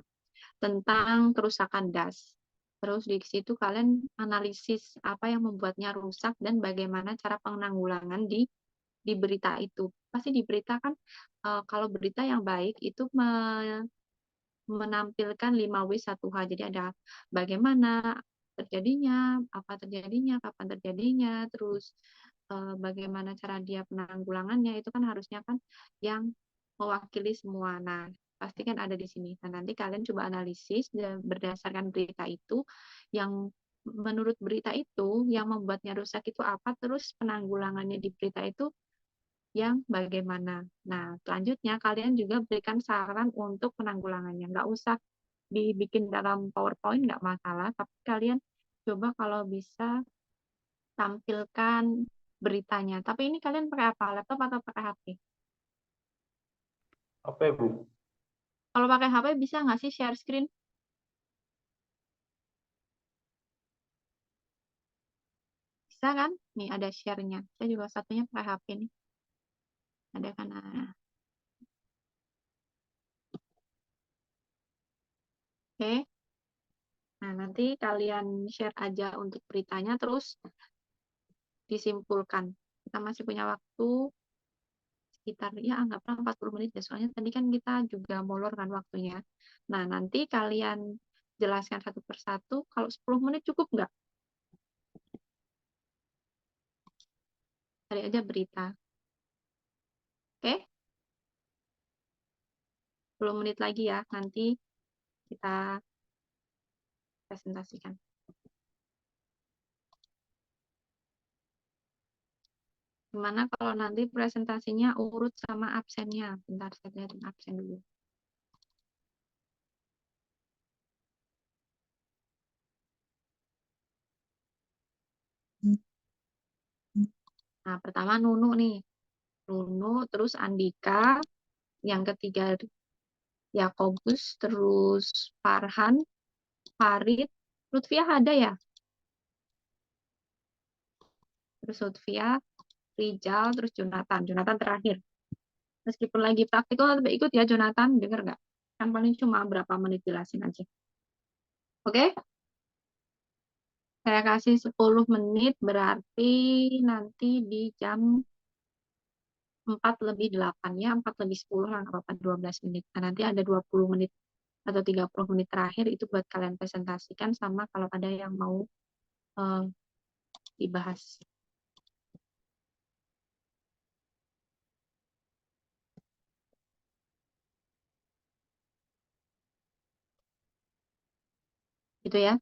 Speaker 1: tentang kerusakan das. Terus di situ kalian analisis apa yang membuatnya rusak dan bagaimana cara penanggulangan di berita itu. Pasti di berita kan kalau berita yang baik itu menampilkan 5W1H. Jadi ada bagaimana terjadinya, apa terjadinya, kapan terjadinya, terus bagaimana cara dia penanggulangannya itu kan harusnya kan yang mewakili semua. Nah, pasti kan ada di sini. Nah, nanti kalian coba analisis dan berdasarkan berita itu yang menurut berita itu yang membuatnya rusak itu apa, terus penanggulangannya di berita itu yang bagaimana. Nah, selanjutnya kalian juga berikan saran untuk penanggulangannya. Nggak usah dibikin dalam PowerPoint, nggak masalah, tapi kalian coba kalau bisa tampilkan beritanya. Tapi ini kalian pakai apa? Laptop atau pakai HP?
Speaker 7: Apa ya, Bu?
Speaker 1: Kalau pakai HP bisa nggak sih share screen? Bisa kan? Nih ada share-nya. Saya juga satunya pakai HP nih. Ada kan? Oke. Nah, nanti kalian share aja untuk beritanya, terus disimpulkan. Kita masih punya waktu sekitar, ya anggaplah 40 menit ya. Soalnya tadi kan kita juga molor kan waktunya. Nah, nanti kalian jelaskan satu persatu. Kalau 10 menit cukup nggak? Cari aja berita. Oke? 10 menit lagi ya. Nanti kita presentasikan. Gimana kalau nanti presentasinya urut sama absennya? Bentar, saya lihatin absen dulu. Nah, pertama Nunu nih. Nunu, terus Andika, yang ketiga Yakobus, terus Farhan, Farid, Lutfiah ada ya? Terus Lutfiah, Rijal, terus Jonathan. Jonathan terakhir. Meskipun lagi praktikal, tapi ikut ya Jonathan, denger nggak? Kan paling cuma berapa menit jelasin aja. Oke? Saya kasih 10 menit, berarti nanti di jam 4 lebih 8 ya, 4 lebih 10 lah, nggak apa-apa, 12 menit. Nah, nanti ada 20 menit atau 30 menit terakhir itu buat kalian presentasikan sama kalau ada yang mau eh, dibahas. Gitu ya.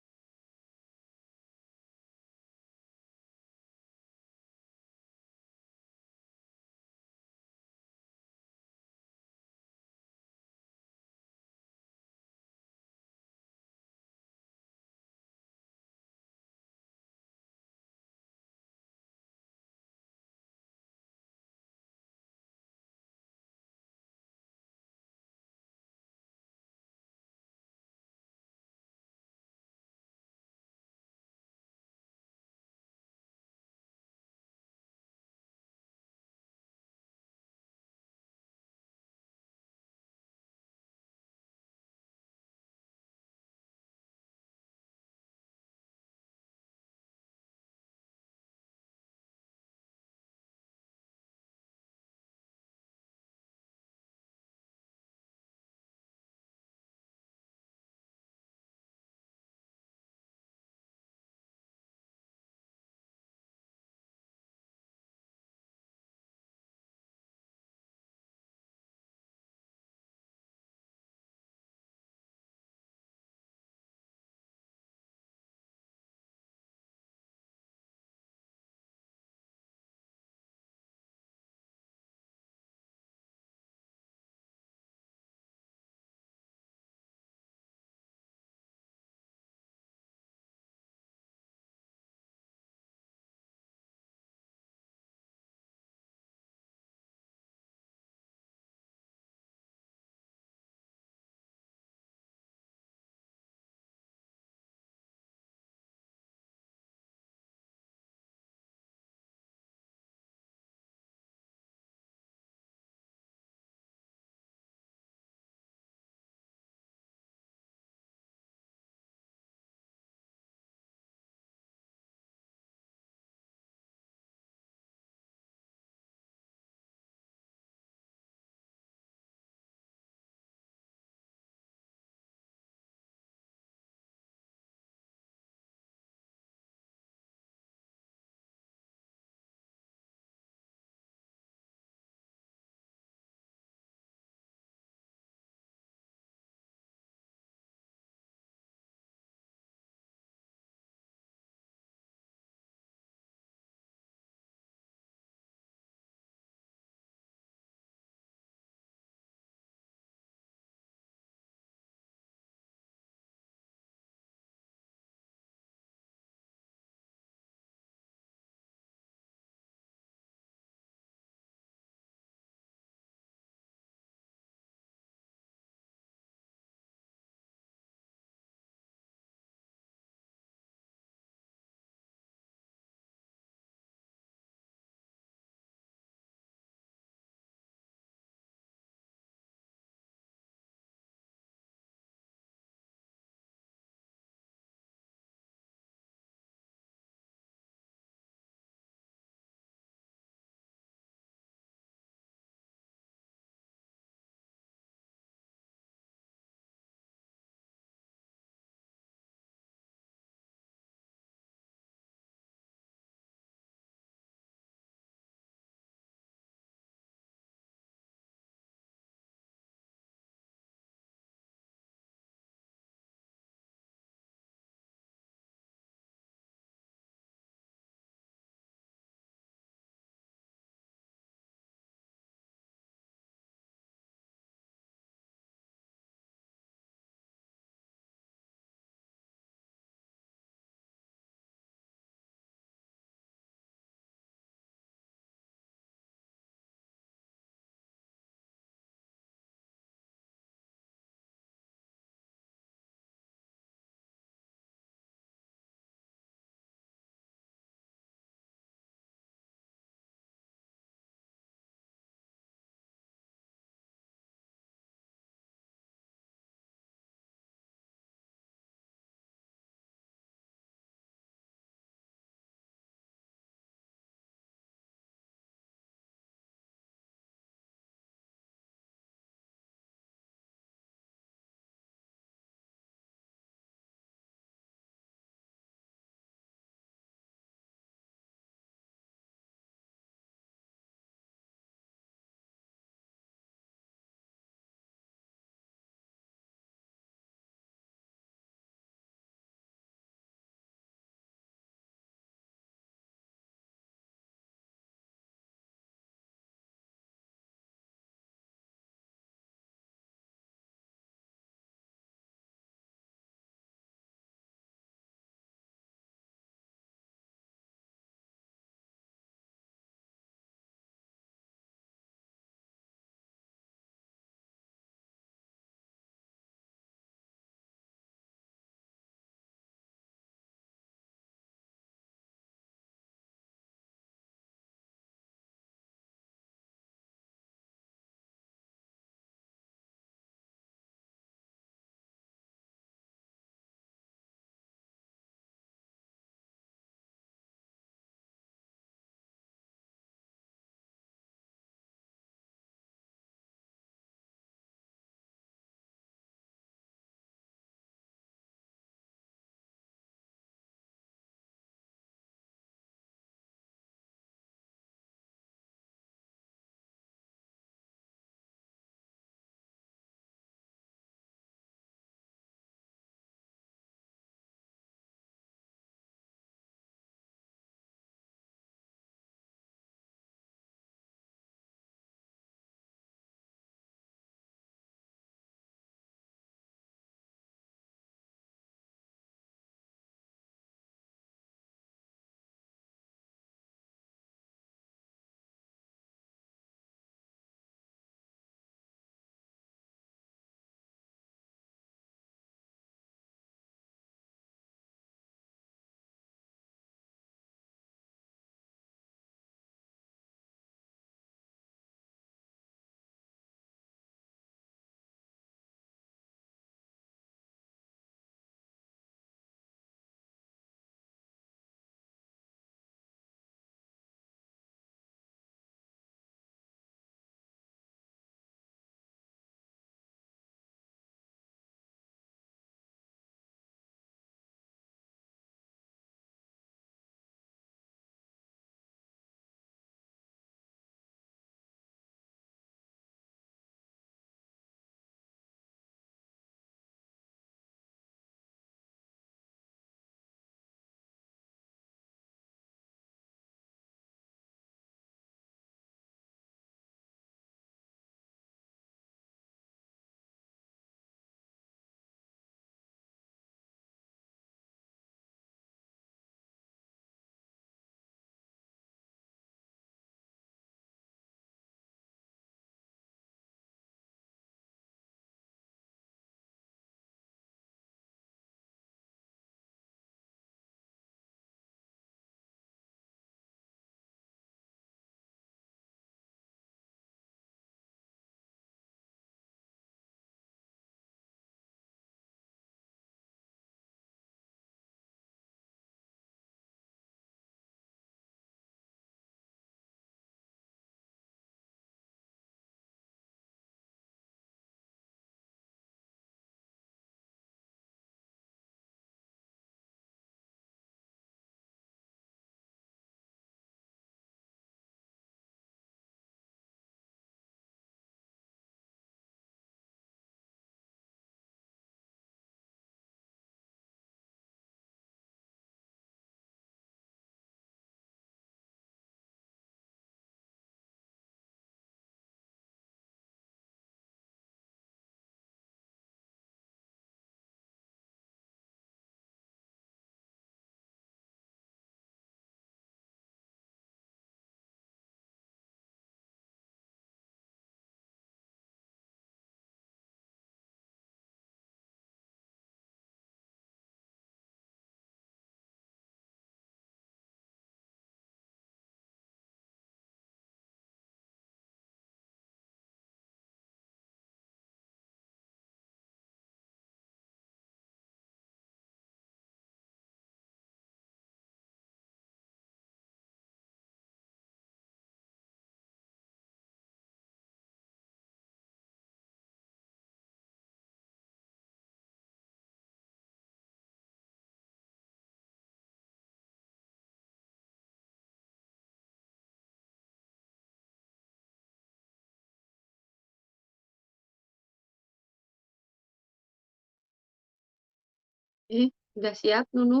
Speaker 1: Udah siap, Nunu?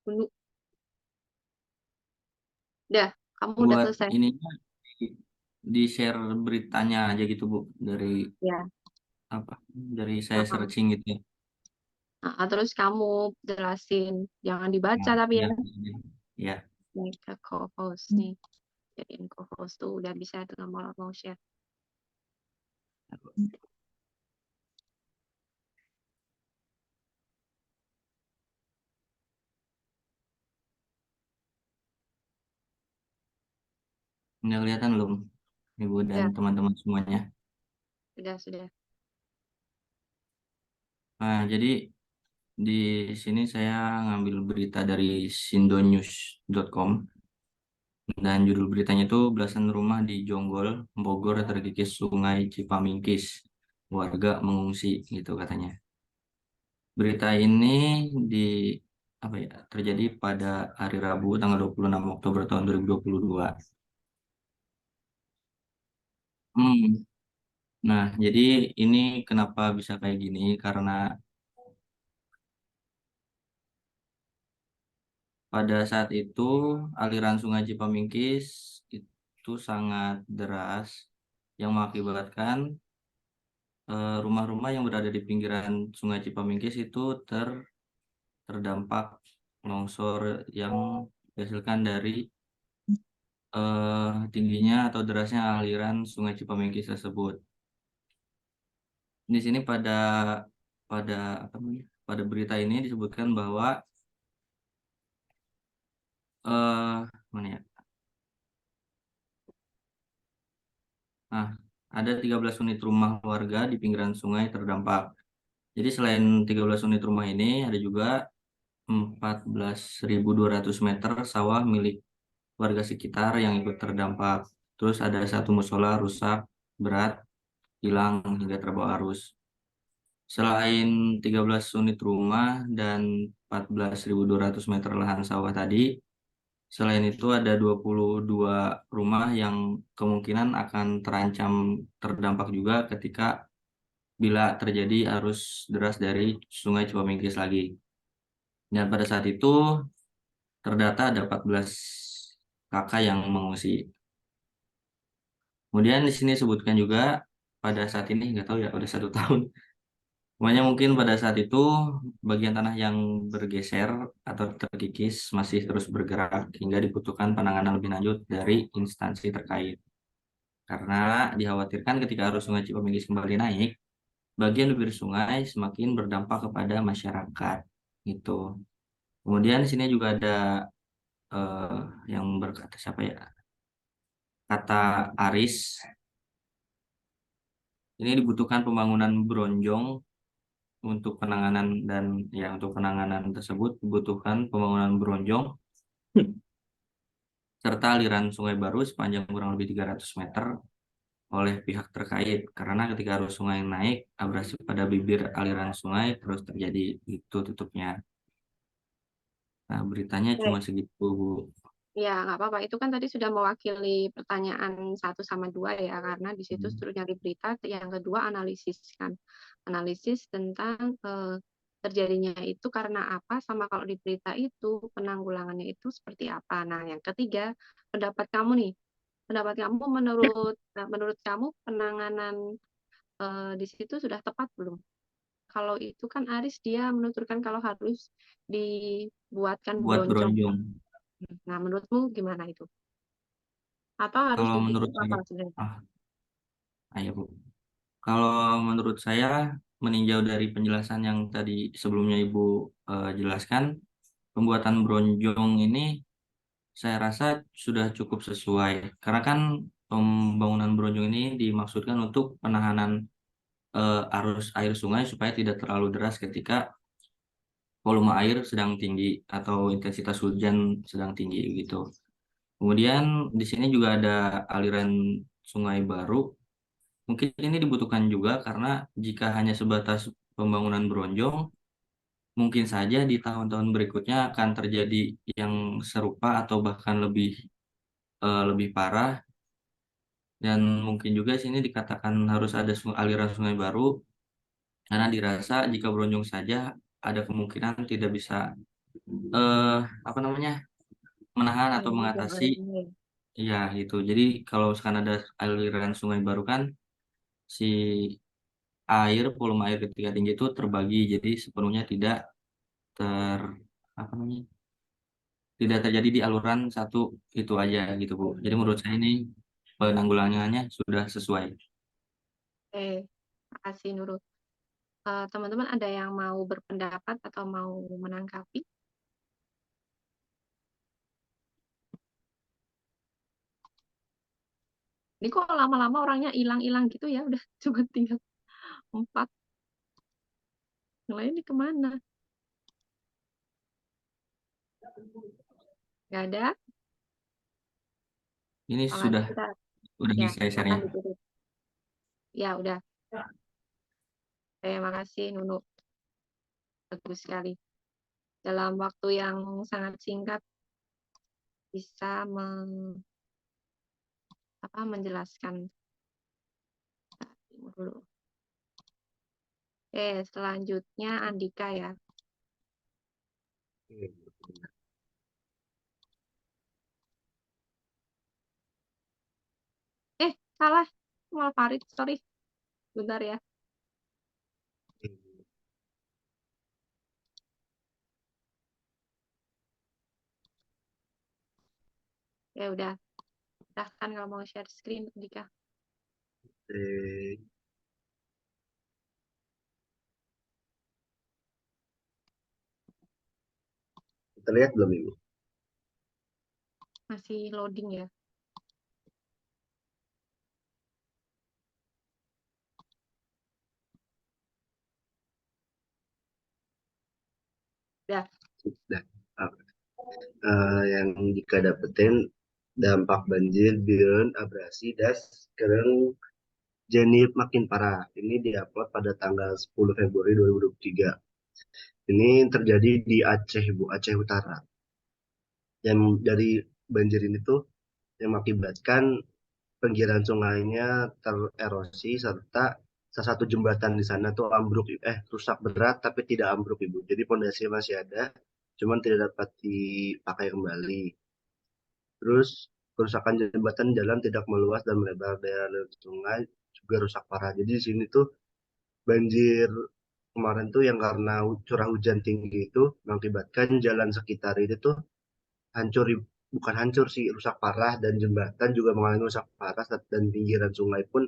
Speaker 1: Nunu, udah, kamu udah
Speaker 3: Buat
Speaker 1: selesai.
Speaker 3: ininya di share beritanya aja gitu Bu dari
Speaker 1: Ya.
Speaker 3: apa? Dari saya
Speaker 1: Heeh.
Speaker 3: searching gitu ya.
Speaker 1: Terus kamu jelasin, jangan dibaca
Speaker 3: Nah,
Speaker 1: tapi ya.
Speaker 3: ya.
Speaker 1: Nih ke co-host nih. Jadiin co-host tuh udah bisa tuh mau share.
Speaker 3: Udah kelihatan belum Ibu dan
Speaker 1: Ya,
Speaker 3: teman-teman semuanya?
Speaker 1: sudah.
Speaker 3: Nah, jadi di sini saya ngambil berita dari sindonews.com dan judul beritanya itu belasan rumah di Jonggol, Bogor terkikis Sungai Cipamingkis. Warga mengungsi gitu katanya. Berita ini di apa ya terjadi pada hari Rabu tanggal 26 Oktober tahun 2022. Hmm. Nah, jadi ini kenapa bisa kayak gini? Karena pada saat itu aliran Sungai Cipamingkis itu sangat deras yang mengakibatkan rumah-rumah yang berada di pinggiran Sungai Cipamingkis itu terdampak longsor yang dihasilkan dari tingginya atau derasnya aliran Sungai Cipamingkis tersebut. Di sini pada pada apa namanya? Pada berita ini disebutkan bahwa mana ya? Nah, ada 13 unit rumah warga di pinggiran sungai terdampak. Jadi selain 13 unit rumah ini ada juga 14.200 meter sawah milik warga sekitar yang ikut terdampak. Terus ada satu musola rusak berat, hilang hingga terbawa arus. Selain 13 unit rumah dan 14.200 meter lahan sawah tadi, selain itu ada 22 rumah yang kemungkinan akan terancam terdampak juga ketika bila terjadi arus deras dari Sungai Cipamingkis lagi. Dan pada saat itu terdata ada 14 kakak yang mengungsi. Kemudian di sini disebutkan juga pada saat ini nggak tahu ya udah 1 tahun. Pokoknya mungkin pada saat itu bagian tanah yang bergeser atau terkikis masih terus bergerak hingga dibutuhkan penanganan lebih lanjut dari instansi terkait. Karena dikhawatirkan ketika arus Sungai Cipamingkis kembali naik, bagian bibir sungai semakin berdampak kepada masyarakat. Gitu. Kemudian di sini juga ada eh, yang berkata siapa ya? Kata Aris, ini dibutuhkan pembangunan bronjong untuk penanganan dan ya untuk penanganan tersebut dibutuhkan pembangunan bronjong serta aliran sungai baru sepanjang kurang lebih 300 meter oleh pihak terkait karena ketika arus sungai naik abrasi pada bibir aliran sungai terus terjadi itu tutupnya. Nah, beritanya cuma
Speaker 1: Oke.
Speaker 3: segitu, Bu.
Speaker 1: Ya, nggak apa-apa. Itu kan tadi sudah mewakili pertanyaan 1 sama 2 ya, karena di situ
Speaker 3: Hmm.
Speaker 1: suruh nyari berita. Yang kedua analisis kan, analisis tentang terjadinya itu karena apa, sama kalau di berita itu penanggulangannya itu seperti apa. Nah, yang ketiga pendapat kamu nih, pendapat kamu menurut kamu penanganan di situ sudah tepat belum? Kalau itu kan Aris dia menuturkan kalau harus dibuatkan
Speaker 3: Buat
Speaker 1: bronjong.
Speaker 3: bronjong.
Speaker 1: Nah, menurutmu gimana itu? Atau harus
Speaker 3: Kalau
Speaker 1: dibikin
Speaker 3: menurut
Speaker 1: apa
Speaker 3: saya,
Speaker 1: sebenarnya?
Speaker 3: ah, ayo Bu. Kalau menurut saya meninjau dari penjelasan yang tadi sebelumnya Ibu jelaskan, pembuatan bronjong ini saya rasa sudah cukup sesuai. Karena kan pembangunan bronjong ini dimaksudkan untuk penahanan arus air sungai supaya tidak terlalu deras ketika volume air sedang tinggi atau intensitas hujan sedang tinggi gitu. Kemudian di sini juga ada aliran sungai baru. Mungkin ini dibutuhkan juga karena jika hanya sebatas pembangunan bronjong, mungkin saja di tahun-tahun berikutnya akan terjadi yang serupa atau bahkan lebih parah. Dan mungkin juga sini dikatakan harus ada aliran sungai baru karena dirasa jika berunjung saja ada kemungkinan tidak bisa apa namanya menahan atau
Speaker 1: Menghentikan
Speaker 3: mengatasi
Speaker 1: airnya.
Speaker 3: ya itu. Jadi kalau misalkan ada aliran sungai baru kan si volume air ketika tinggi itu terbagi jadi sepenuhnya tidak ter apa namanya tidak terjadi di aluran satu itu aja gitu Bu. Jadi menurut saya ini penanggulangannya sudah sesuai.
Speaker 1: Oke, makasih Nurul. Teman-teman ada yang mau berpendapat atau mau menanggapi? Ini kok lama-lama orangnya hilang-hilang gitu ya, udah cuma tinggal 4. Yang lain ini kemana? Nggak ada?
Speaker 3: Ini
Speaker 1: Oh,
Speaker 3: sudah
Speaker 1: kita ya
Speaker 3: selesai
Speaker 1: akan
Speaker 3: share-nya.
Speaker 1: ditutup. Ya udah. Terima kasih Nunu. Bagus sekali. Dalam waktu yang sangat singkat bisa menjelaskan dulu. Selanjutnya Andika ya. Salah. Mal Farid, sorry. Bentar ya. Ya udah. Silahkan kalau mau share screen, Andika.
Speaker 2: Kita lihat belum Ibu?
Speaker 1: Masih loading ya. Udah.
Speaker 2: Sudah. Yang jika dapetin dampak banjir, birun, abrasi, das, sekarang jadi makin parah. Ini diupload pada tanggal 10 Februari 2023. Ini terjadi di Aceh, Bu, Aceh Utara. Yang dari banjir ini tuh yang mengakibatkan pinggiran sungainya tererosi serta salah satu jembatan di sana tuh ambruk, rusak berat tapi tidak ambruk Ibu. Jadi pondasinya masih ada, cuman tidak dapat dipakai kembali. Terus kerusakan jembatan jalan tidak meluas dan melebar, daerah sungai juga rusak parah. Jadi di sini tuh banjir kemarin tuh yang karena curah hujan tinggi itu mengakibatkan jalan sekitar itu tuh hancur, bukan hancur sih, rusak parah, dan jembatan juga mengalami rusak parah dan pinggiran sungai pun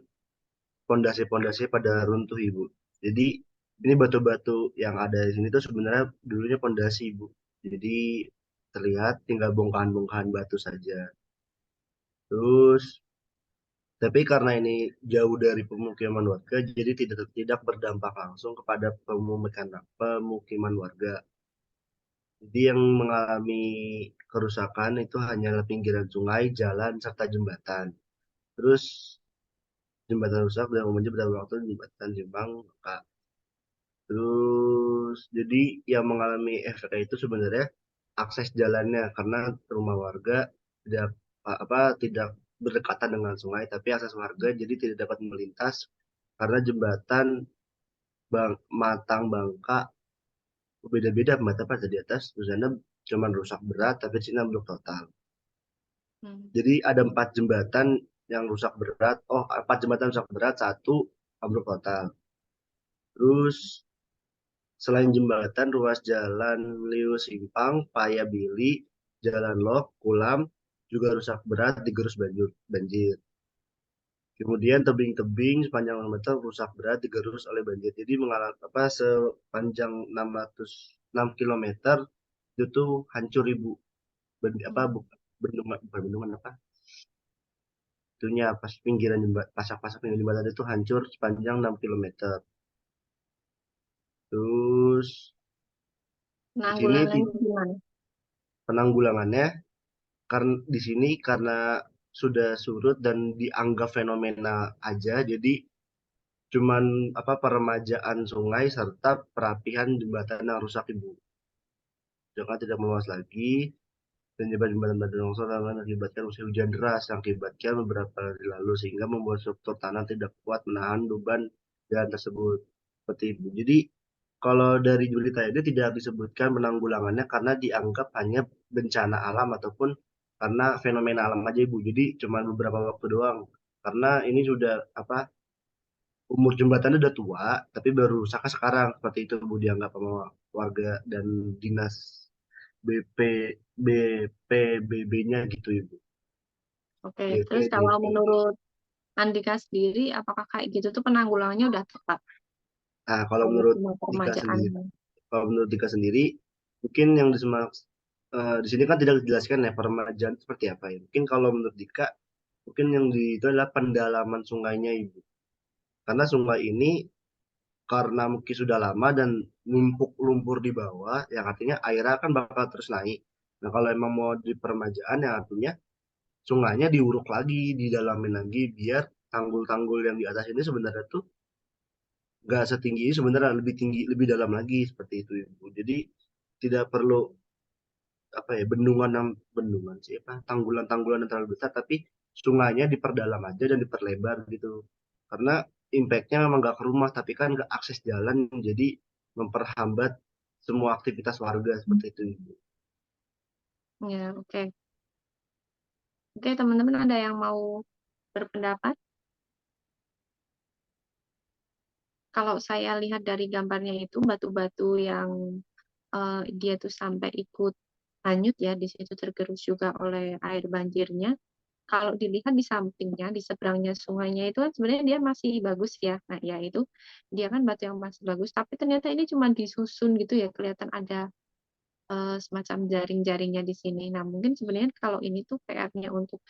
Speaker 2: pondasi-pondasi pada runtuh Ibu. Jadi ini batu-batu yang ada di sini tuh sebenarnya dulunya pondasi Ibu. Jadi terlihat tinggal bongkahan-bongkahan batu saja. Terus tapi karena ini jauh dari pemukiman warga, jadi tidak berdampak langsung kepada pemukiman warga. Jadi yang mengalami kerusakan itu hanyalah pinggiran sungai, jalan, serta jembatan. Terus jembatan rusak dan umumnya beberapa waktu jembatan Jembang. Terus jadi yang mengalami efek itu sebenarnya akses jalannya, karena rumah warga tidak tidak berdekatan dengan sungai, tapi akses warga jadi tidak dapat melintas karena jembatan Matang Bangka beda-beda mata pada di atas, di sana cuma rusak berat tapi di sini ambruk total. Jadi ada 4 jembatan yang rusak berat. 4 jembatan rusak berat, 1 ambruk total. Terus selain jembatan, ruas jalan Liu Simpang, Paya Bili, Jalan Lok, Kulam juga rusak berat digerus banjir. Kemudian tebing-tebing sepanjang 6 meter rusak berat digerus oleh banjir. Jadi mengalami sepanjang 606 km itu tuh hancur Ibu. Bukan bendungan apa? Itunya pas pinggiran jembatan, pasak-pasak pinggiran jembatan itu hancur sepanjang 6 km. Terus di sini penanggulangannya karena di sini karena sudah surut dan dianggap fenomena aja, jadi cuman peremajaan sungai serta perapihan jembatan yang rusak Ibu. Jangan tidak meluas lagi, dan jembatan longsor mengakibatkan musim hujan deras yang akibatkan beberapa hari lalu, sehingga membuat struktur tanah tidak kuat menahan beban jalan tersebut. seperti itu. Jadi kalau dari berita ini tidak disebutkan penanggulangannya karena dianggap hanya bencana alam ataupun karena fenomena alam aja Ibu. Jadi cuma beberapa waktu doang. Karena ini sudah apa umur jembatannya udah tua, tapi baru rusak sekarang seperti itu Bu dianggap sama warga dan dinas BP BPBB-nya gitu Ibu.
Speaker 1: Oke, terus kalau
Speaker 2: BPDP.
Speaker 1: menurut Andika sendiri, apakah kayak gitu tuh penanggulangannya udah tepat
Speaker 2: Nah,
Speaker 1: kalau cuma permajaan?
Speaker 2: kalau menurut Dika sendiri, mungkin yang di sini kan tidak dijelaskan ya permajaan seperti apa ya. Mungkin kalau menurut Dika, mungkin itu adalah pendalaman sungainya Ibu. Karena sungai ini karena mungkin sudah lama dan numpuk lumpur di bawah, yang artinya airnya kan bakal terus naik. Nah, kalau emang mau di permajaan, yang artinya sungainya diuruk lagi, didalamin lagi, biar tanggul-tanggul yang di atas ini sebenarnya tuh nggak setinggi ini, sebenarnya lebih tinggi, lebih dalam lagi seperti itu Ibu. Jadi tidak perlu apa ya bendungan sih apa tanggulan-tanggulan yang terlalu besar, tapi sungainya diperdalam aja dan diperlebar gitu. Karena impactnya memang nggak ke rumah, tapi kan ke akses jalan, jadi memperhambat semua aktivitas warga seperti itu Ibu.
Speaker 1: Ya, oke. Oke, teman-teman ada yang mau berpendapat? Kalau saya lihat dari gambarnya itu batu-batu yang dia tuh sampai ikut hanyut ya, di situ tergerus juga oleh air banjirnya. Kalau dilihat di sampingnya, di seberangnya sungainya itu kan sebenarnya dia masih bagus ya. Nah, ya itu dia kan batu yang masih bagus, tapi ternyata ini cuma disusun gitu ya, kelihatan ada semacam jaring-jaringnya di sini. Nah, mungkin sebenarnya kalau ini tuh PR-nya untuk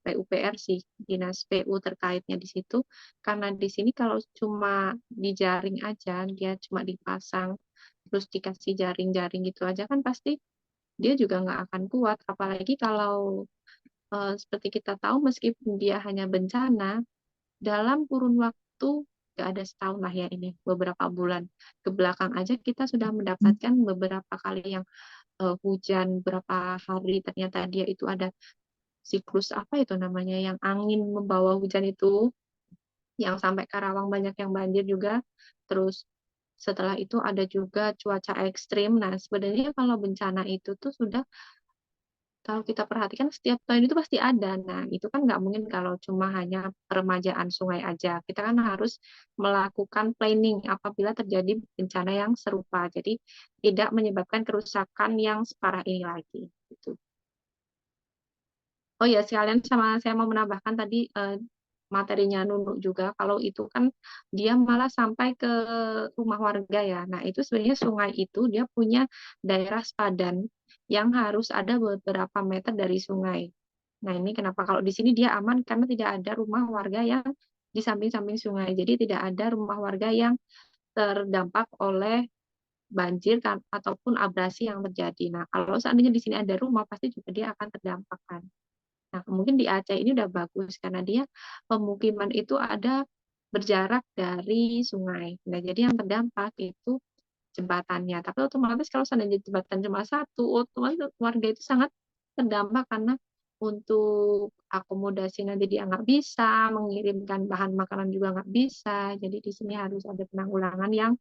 Speaker 1: PUPR sih, dinas PU terkaitnya di situ. Karena di sini kalau cuma dijaring aja, dia cuma dipasang, terus dikasih jaring-jaring gitu aja kan pasti dia juga nggak akan kuat. Apalagi kalau seperti kita tahu meskipun dia hanya bencana, dalam kurun waktu nggak ada setahun lah ya ini, beberapa bulan ke belakang aja kita sudah mendapatkan beberapa kali yang hujan berapa hari ternyata dia itu ada siklus apa itu namanya yang angin membawa hujan itu yang sampai Karawang banyak yang banjir juga. Terus setelah itu ada juga cuaca ekstrim. Nah, sebenarnya kalau bencana itu tuh sudah kalau kita perhatikan setiap tahun itu pasti ada. Nah, itu kan nggak mungkin kalau cuma hanya peremajaan sungai aja. Kita kan harus melakukan planning apabila terjadi bencana yang serupa. Jadi tidak menyebabkan kerusakan yang separah ini lagi. Gitu. Oh ya, sekalian sama saya mau menambahkan tadi materinya Nunu juga, kalau itu kan dia malah sampai ke rumah warga ya. Nah, itu sebenarnya sungai itu dia punya daerah sepadan yang harus ada beberapa meter dari sungai. Nah, ini kenapa kalau di sini dia aman karena tidak ada rumah warga yang di samping-samping sungai. Jadi tidak ada rumah warga yang terdampak oleh banjir kan, ataupun abrasi yang terjadi. Nah, kalau seandainya di sini ada rumah, pasti juga dia akan terdampak kan. Nah, mungkin di Aceh ini udah bagus karena dia pemukiman itu ada berjarak dari sungai. Nah, jadi yang terdampak itu jembatannya. Tapi otomatis kalau seandainya jembatan cuma satu, otomatis warga itu sangat terdampak karena untuk akomodasi nanti dia nggak bisa, mengirimkan bahan makanan juga nggak bisa. Jadi di sini harus ada penanggulangan yang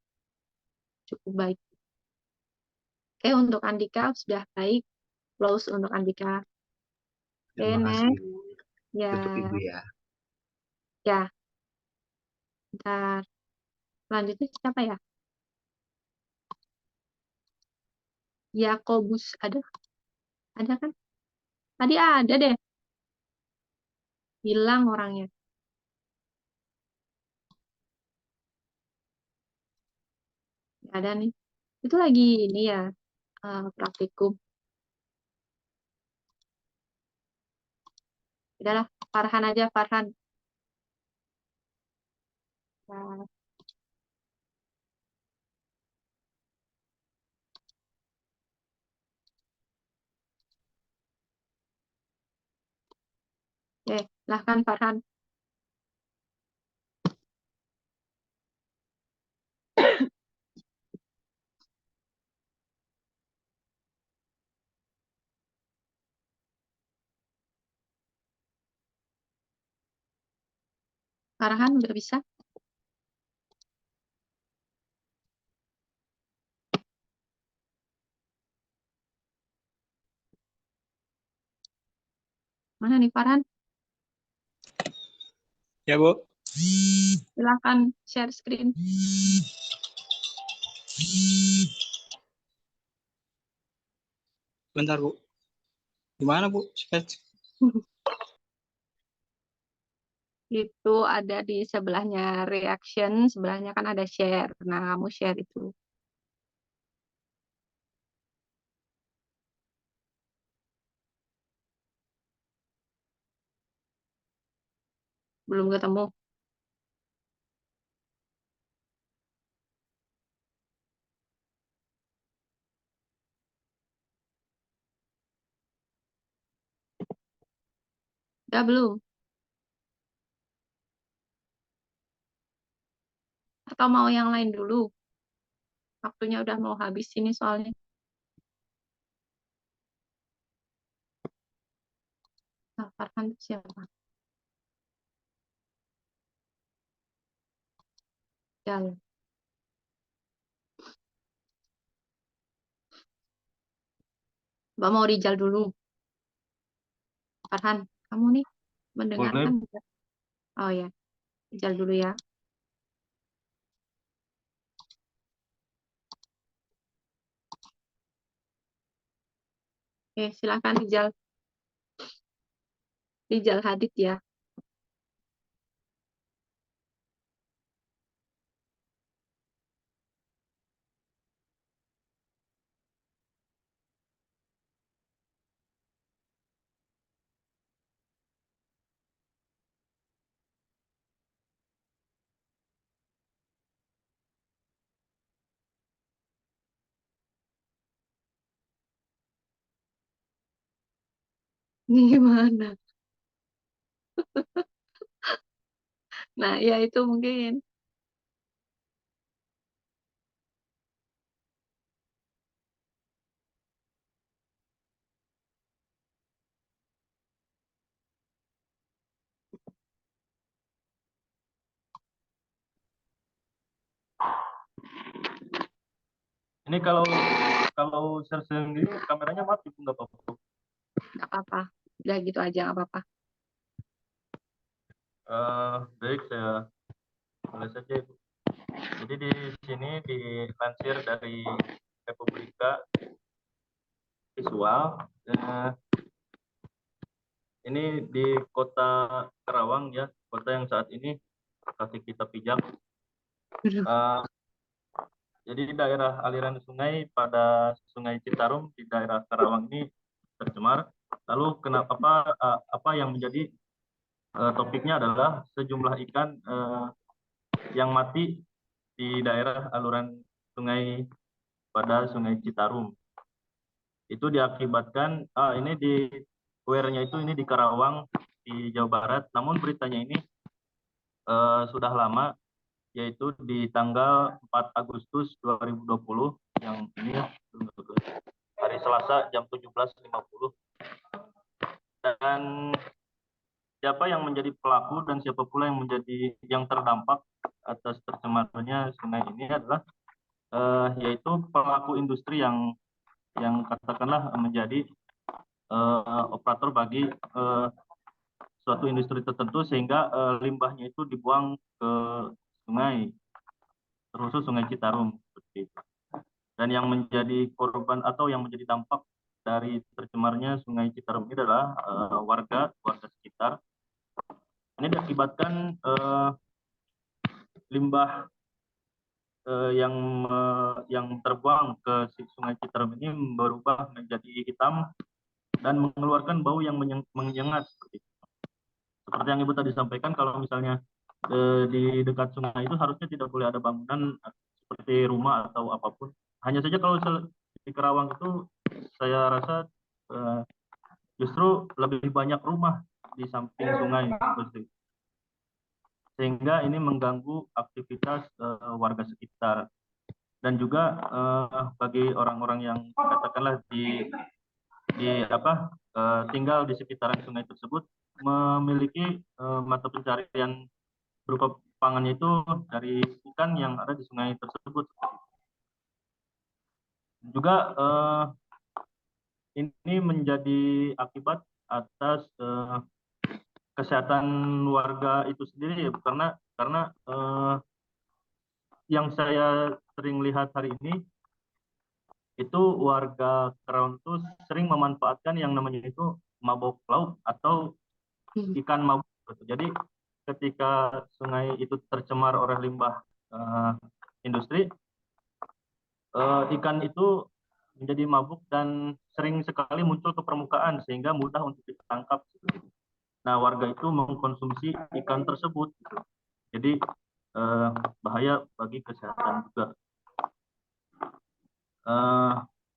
Speaker 1: cukup baik. Oke, untuk Andika sudah baik. Close untuk Andika. Oke,
Speaker 2: Terima kasih
Speaker 1: next.
Speaker 2: Ibu.
Speaker 1: Ya,
Speaker 2: Tutup Ibu ya.
Speaker 1: ya, bentar. Selanjutnya siapa ya? Yakobus. Ada kan? Tadi ada deh. Hilang orangnya. Nggak ada nih. Itu lagi ini ya, praktikum. Udahlah, Farhan aja, Farhan. Nah, silahkan Farhan. Farhan udah bisa? Mana nih Farhan?
Speaker 4: Ya, Bu.
Speaker 1: Silakan share screen.
Speaker 4: Bentar, Bu. Gimana, Bu?
Speaker 1: Itu ada di sebelahnya reaction, sebelahnya kan ada share. Nah, kamu share itu. Belum ketemu. Udah belum? Atau mau yang lain dulu? Waktunya udah mau habis ini soalnya. Nah, Farhan itu siapa? Jal. Mbak mau Rijal dulu. Farhan, kamu nih mendengarkan?
Speaker 7: Boleh.
Speaker 1: Nggak? Oh ya, Rijal dulu ya. Oke, silakan Rijal. Rijal Hadid ya. Ini gimana? Nah, ya itu mungkin.
Speaker 7: Ini kalau share sendiri kameranya mati pun nggak apa-apa.
Speaker 1: Nggak apa-apa. Udah gitu aja, nggak apa-apa.
Speaker 7: Baik, saya mulai saja, Ibu. Jadi di sini dilansir dari Republika Visual. Ini di kota Karawang ya, kota yang saat ini kasih kita pijak. Uh, jadi daerah aliran sungai pada Sungai Citarum di daerah Karawang ini tercemar. Lalu kenapa apa yang menjadi topiknya adalah sejumlah ikan yang mati di daerah aluran sungai pada Sungai Citarum. Itu diakibatkan ini di WR-nya itu ini di Karawang di Jawa Barat. Namun beritanya ini sudah lama, yaitu di tanggal 4 Agustus 2020 yang ini ya, hari Selasa jam 17.50. Dan siapa yang menjadi pelaku dan siapa pula yang menjadi yang terdampak atas tercemarnya sungai ini adalah yaitu pelaku industri yang katakanlah menjadi operator bagi suatu industri tertentu sehingga limbahnya itu dibuang ke sungai, terkhusus Sungai Citarum seperti itu. Dan yang menjadi korban atau yang menjadi dampak dari tercemarnya Sungai Citarum ini adalah warga sekitar. Ini diakibatkan limbah yang terbuang ke Sungai Citarum ini berubah menjadi hitam dan mengeluarkan bau yang menyengat seperti itu. Seperti yang Ibu tadi sampaikan, kalau misalnya di dekat sungai itu harusnya tidak boleh ada bangunan seperti rumah atau apapun. Hanya saja kalau di Karawang itu saya rasa justru lebih banyak rumah di samping sungai, sehingga ini mengganggu aktivitas warga sekitar. Dan juga bagi orang-orang yang katakanlah tinggal di sekitaran sungai tersebut memiliki mata pencarian berupa pangannya itu dari ikan yang ada di sungai tersebut. Juga ini menjadi akibat atas kesehatan warga itu sendiri, karena yang saya sering lihat hari ini itu warga Karawang itu sering memanfaatkan yang namanya itu mabok laut atau ikan mabuk gitu. Jadi ketika sungai itu tercemar oleh limbah industri, ikan itu menjadi mabuk dan sering sekali muncul ke permukaan sehingga mudah untuk ditangkap. Nah, warga itu mengkonsumsi ikan tersebut. Jadi bahaya bagi kesehatan juga.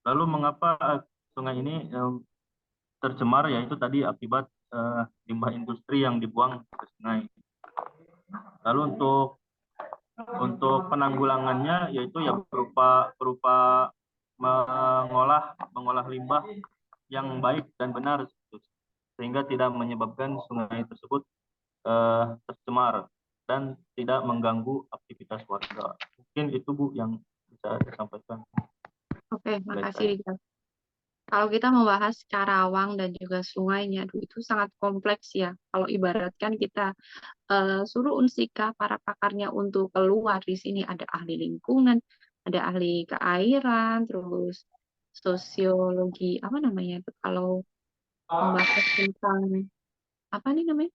Speaker 7: Lalu mengapa sungai ini tercemar? Yaitu tadi akibat limbah industri yang dibuang ke sungai. Lalu untuk penanggulangannya yaitu ya berupa mengolah limbah yang baik dan benar sehingga tidak menyebabkan sungai tersebut tercemar dan tidak mengganggu aktivitas warga. Mungkin itu Bu yang bisa saya sampaikan.
Speaker 1: Oke,
Speaker 7: Baik,
Speaker 1: makasih Rizal. Kalau kita membahas Karawang dan juga sungainya, aduh, itu sangat kompleks ya. Kalau ibaratkan kita suruh Unsika para pakarnya untuk keluar di sini, ada ahli lingkungan, ada ahli keairan, terus sosiologi apa namanya itu kalau membahas tentang apa nih namanya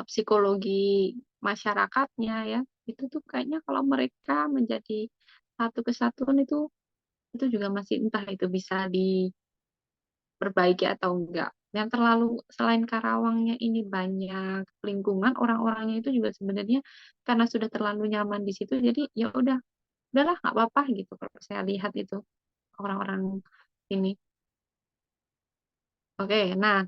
Speaker 1: psikologi masyarakatnya ya, itu tuh kayaknya kalau mereka menjadi satu kesatuan itu juga masih entah itu bisa diperbaiki atau enggak. Yang terlalu selain Karawangnya ini banyak lingkungan, orang-orangnya itu juga sebenarnya karena sudah terlalu nyaman di situ, jadi ya udahlah nggak apa-apa gitu kalau saya lihat itu orang-orang ini. Oke, nah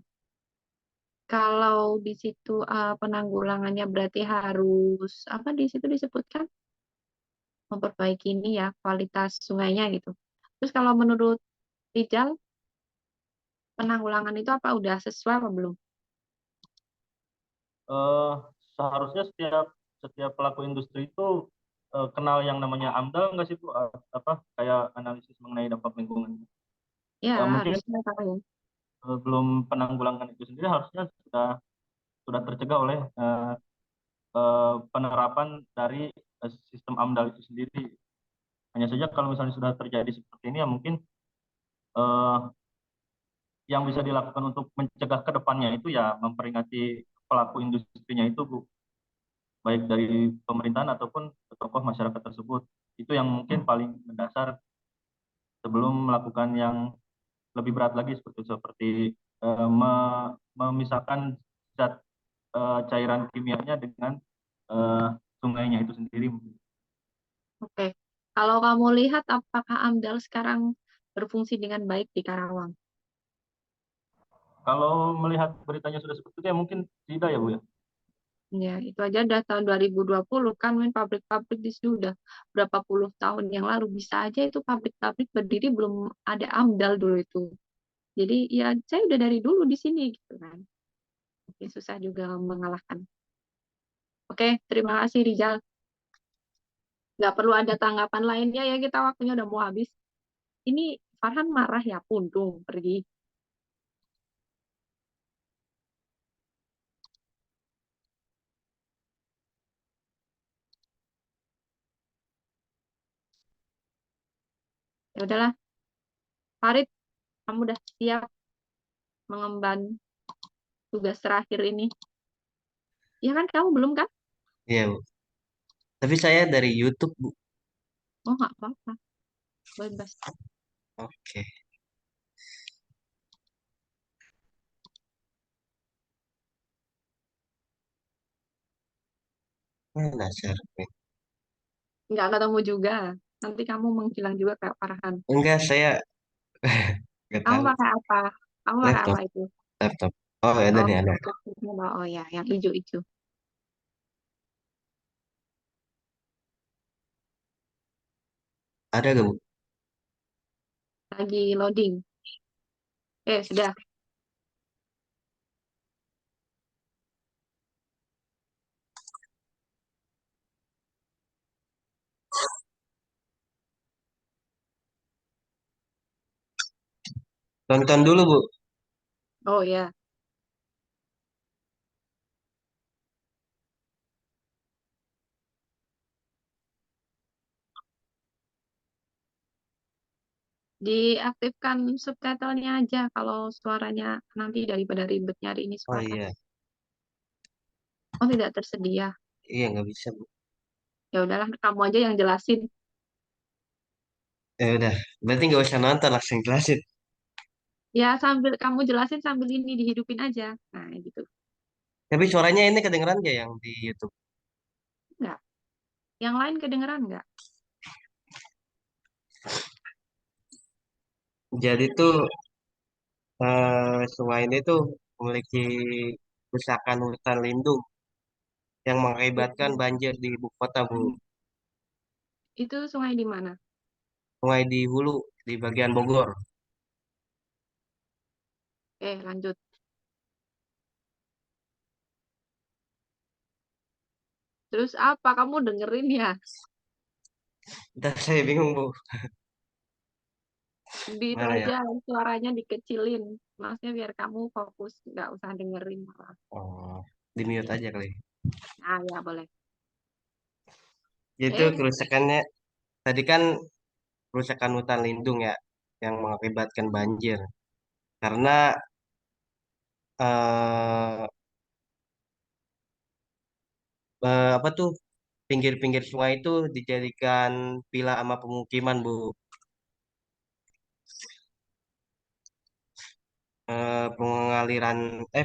Speaker 1: kalau di situ penanggulangannya berarti harus apa di situ disebutkan memperbaiki ini ya kualitas sungainya gitu. Terus kalau menurut Rijal penanggulangan itu apa udah sesuai apa belum?
Speaker 7: Eh, Seharusnya setiap pelaku industri itu kenal yang namanya AMDAL nggak sih Bu? Apa kayak analisis mengenai dampak lingkungan.
Speaker 1: Ya
Speaker 7: Mungkin
Speaker 1: harusnya tahu ya.
Speaker 7: belum penanggulangan itu sendiri harusnya sudah tercegah oleh penerapan dari sistem AMDAL itu sendiri. Hanya saja kalau misalnya sudah terjadi seperti ini ya mungkin eh, yang bisa dilakukan untuk mencegah ke depannya itu ya memperingati pelaku industrinya itu Bu, baik dari pemerintahan ataupun tokoh masyarakat tersebut. Itu yang mungkin paling mendasar sebelum melakukan yang lebih berat lagi seperti memisahkan zat cairan kimianya dengan sungainya itu sendiri.
Speaker 1: Oke. Kalau kamu lihat apakah AMDAL sekarang berfungsi dengan baik di Karawang?
Speaker 7: Kalau melihat beritanya sudah seperti itu ya mungkin tidak ya Bu ya.
Speaker 1: Ya, itu aja udah tahun 2020 kan main pabrik-pabrik di situ udah berapa puluh tahun yang lalu bisa aja itu pabrik-pabrik berdiri belum ada AMDAL dulu itu. Jadi ya saya udah dari dulu di sini gitu kan. Mungkin susah juga mengalahkan. Oke, terima kasih Rizal. Nggak perlu ada tanggapan lainnya ya kita waktunya udah mau habis. Ini Farhan marah ya puntung pergi. Ya udahlah, Farid, kamu udah siap mengemban tugas terakhir ini. Ya kan kamu belum kan?
Speaker 6: Iya, Bu. Tapi saya dari YouTube, Bu.
Speaker 1: Oh nggak apa-apa, bebas.
Speaker 6: Oke. Mana share?
Speaker 1: Nggak ketemu juga. Nanti kamu menghilang juga kayak Farhan.
Speaker 6: Enggak, saya nggak
Speaker 1: Kamu
Speaker 6: tahu.
Speaker 1: pakai apa? Kamu pakai
Speaker 6: Laptop,
Speaker 1: apa itu?
Speaker 6: laptop. Oh, ada
Speaker 1: Oh,
Speaker 6: nih, ada.
Speaker 1: oh ya, yang hijau-hijau.
Speaker 6: Ada gak, Bu?
Speaker 1: Lagi loading. Sudah.
Speaker 6: Tonton dulu, Bu.
Speaker 1: Oh ya, diaktifkan subtitlenya aja kalau suaranya nanti daripada ribet nyari ini
Speaker 6: Oh
Speaker 1: suara.
Speaker 6: iya,
Speaker 1: Oh, tidak tersedia.
Speaker 6: iya nggak bisa Bu.
Speaker 1: Ya udahlah, kamu aja yang jelasin.
Speaker 6: Ya udah, berarti nggak usah nonton, langsung jelasin.
Speaker 1: Ya sambil kamu jelasin sambil ini dihidupin aja. Nah, gitu.
Speaker 6: Tapi suaranya ini kedengeran nggak yang di YouTube?
Speaker 1: Enggak. Yang lain kedengeran nggak?
Speaker 6: Jadi tuh sungai ini tuh memiliki kerusakan hutan lindung yang mengakibatkan
Speaker 1: Itu,
Speaker 6: banjir di ibu kota, Bu.
Speaker 1: itu sungai di mana?
Speaker 6: Sungai di hulu, di bagian Bogor.
Speaker 1: Lanjut. Terus apa? Kamu dengerin ya?
Speaker 6: Dan saya bingung, Bu.
Speaker 1: Di itu
Speaker 6: Mana ya?
Speaker 1: aja suaranya dikecilin. Maksudnya biar kamu fokus, nggak usah dengerin malah.
Speaker 6: Oh, di mute aja kali.
Speaker 1: Nah, ya boleh.
Speaker 6: Itu
Speaker 1: Eh,
Speaker 6: kerusakannya, tadi kan kerusakan hutan lindung ya, yang mengakibatkan banjir. Karena eh, apa tuh, pinggir-pinggir sungai itu dijadikan villa sama pemukiman, Bu.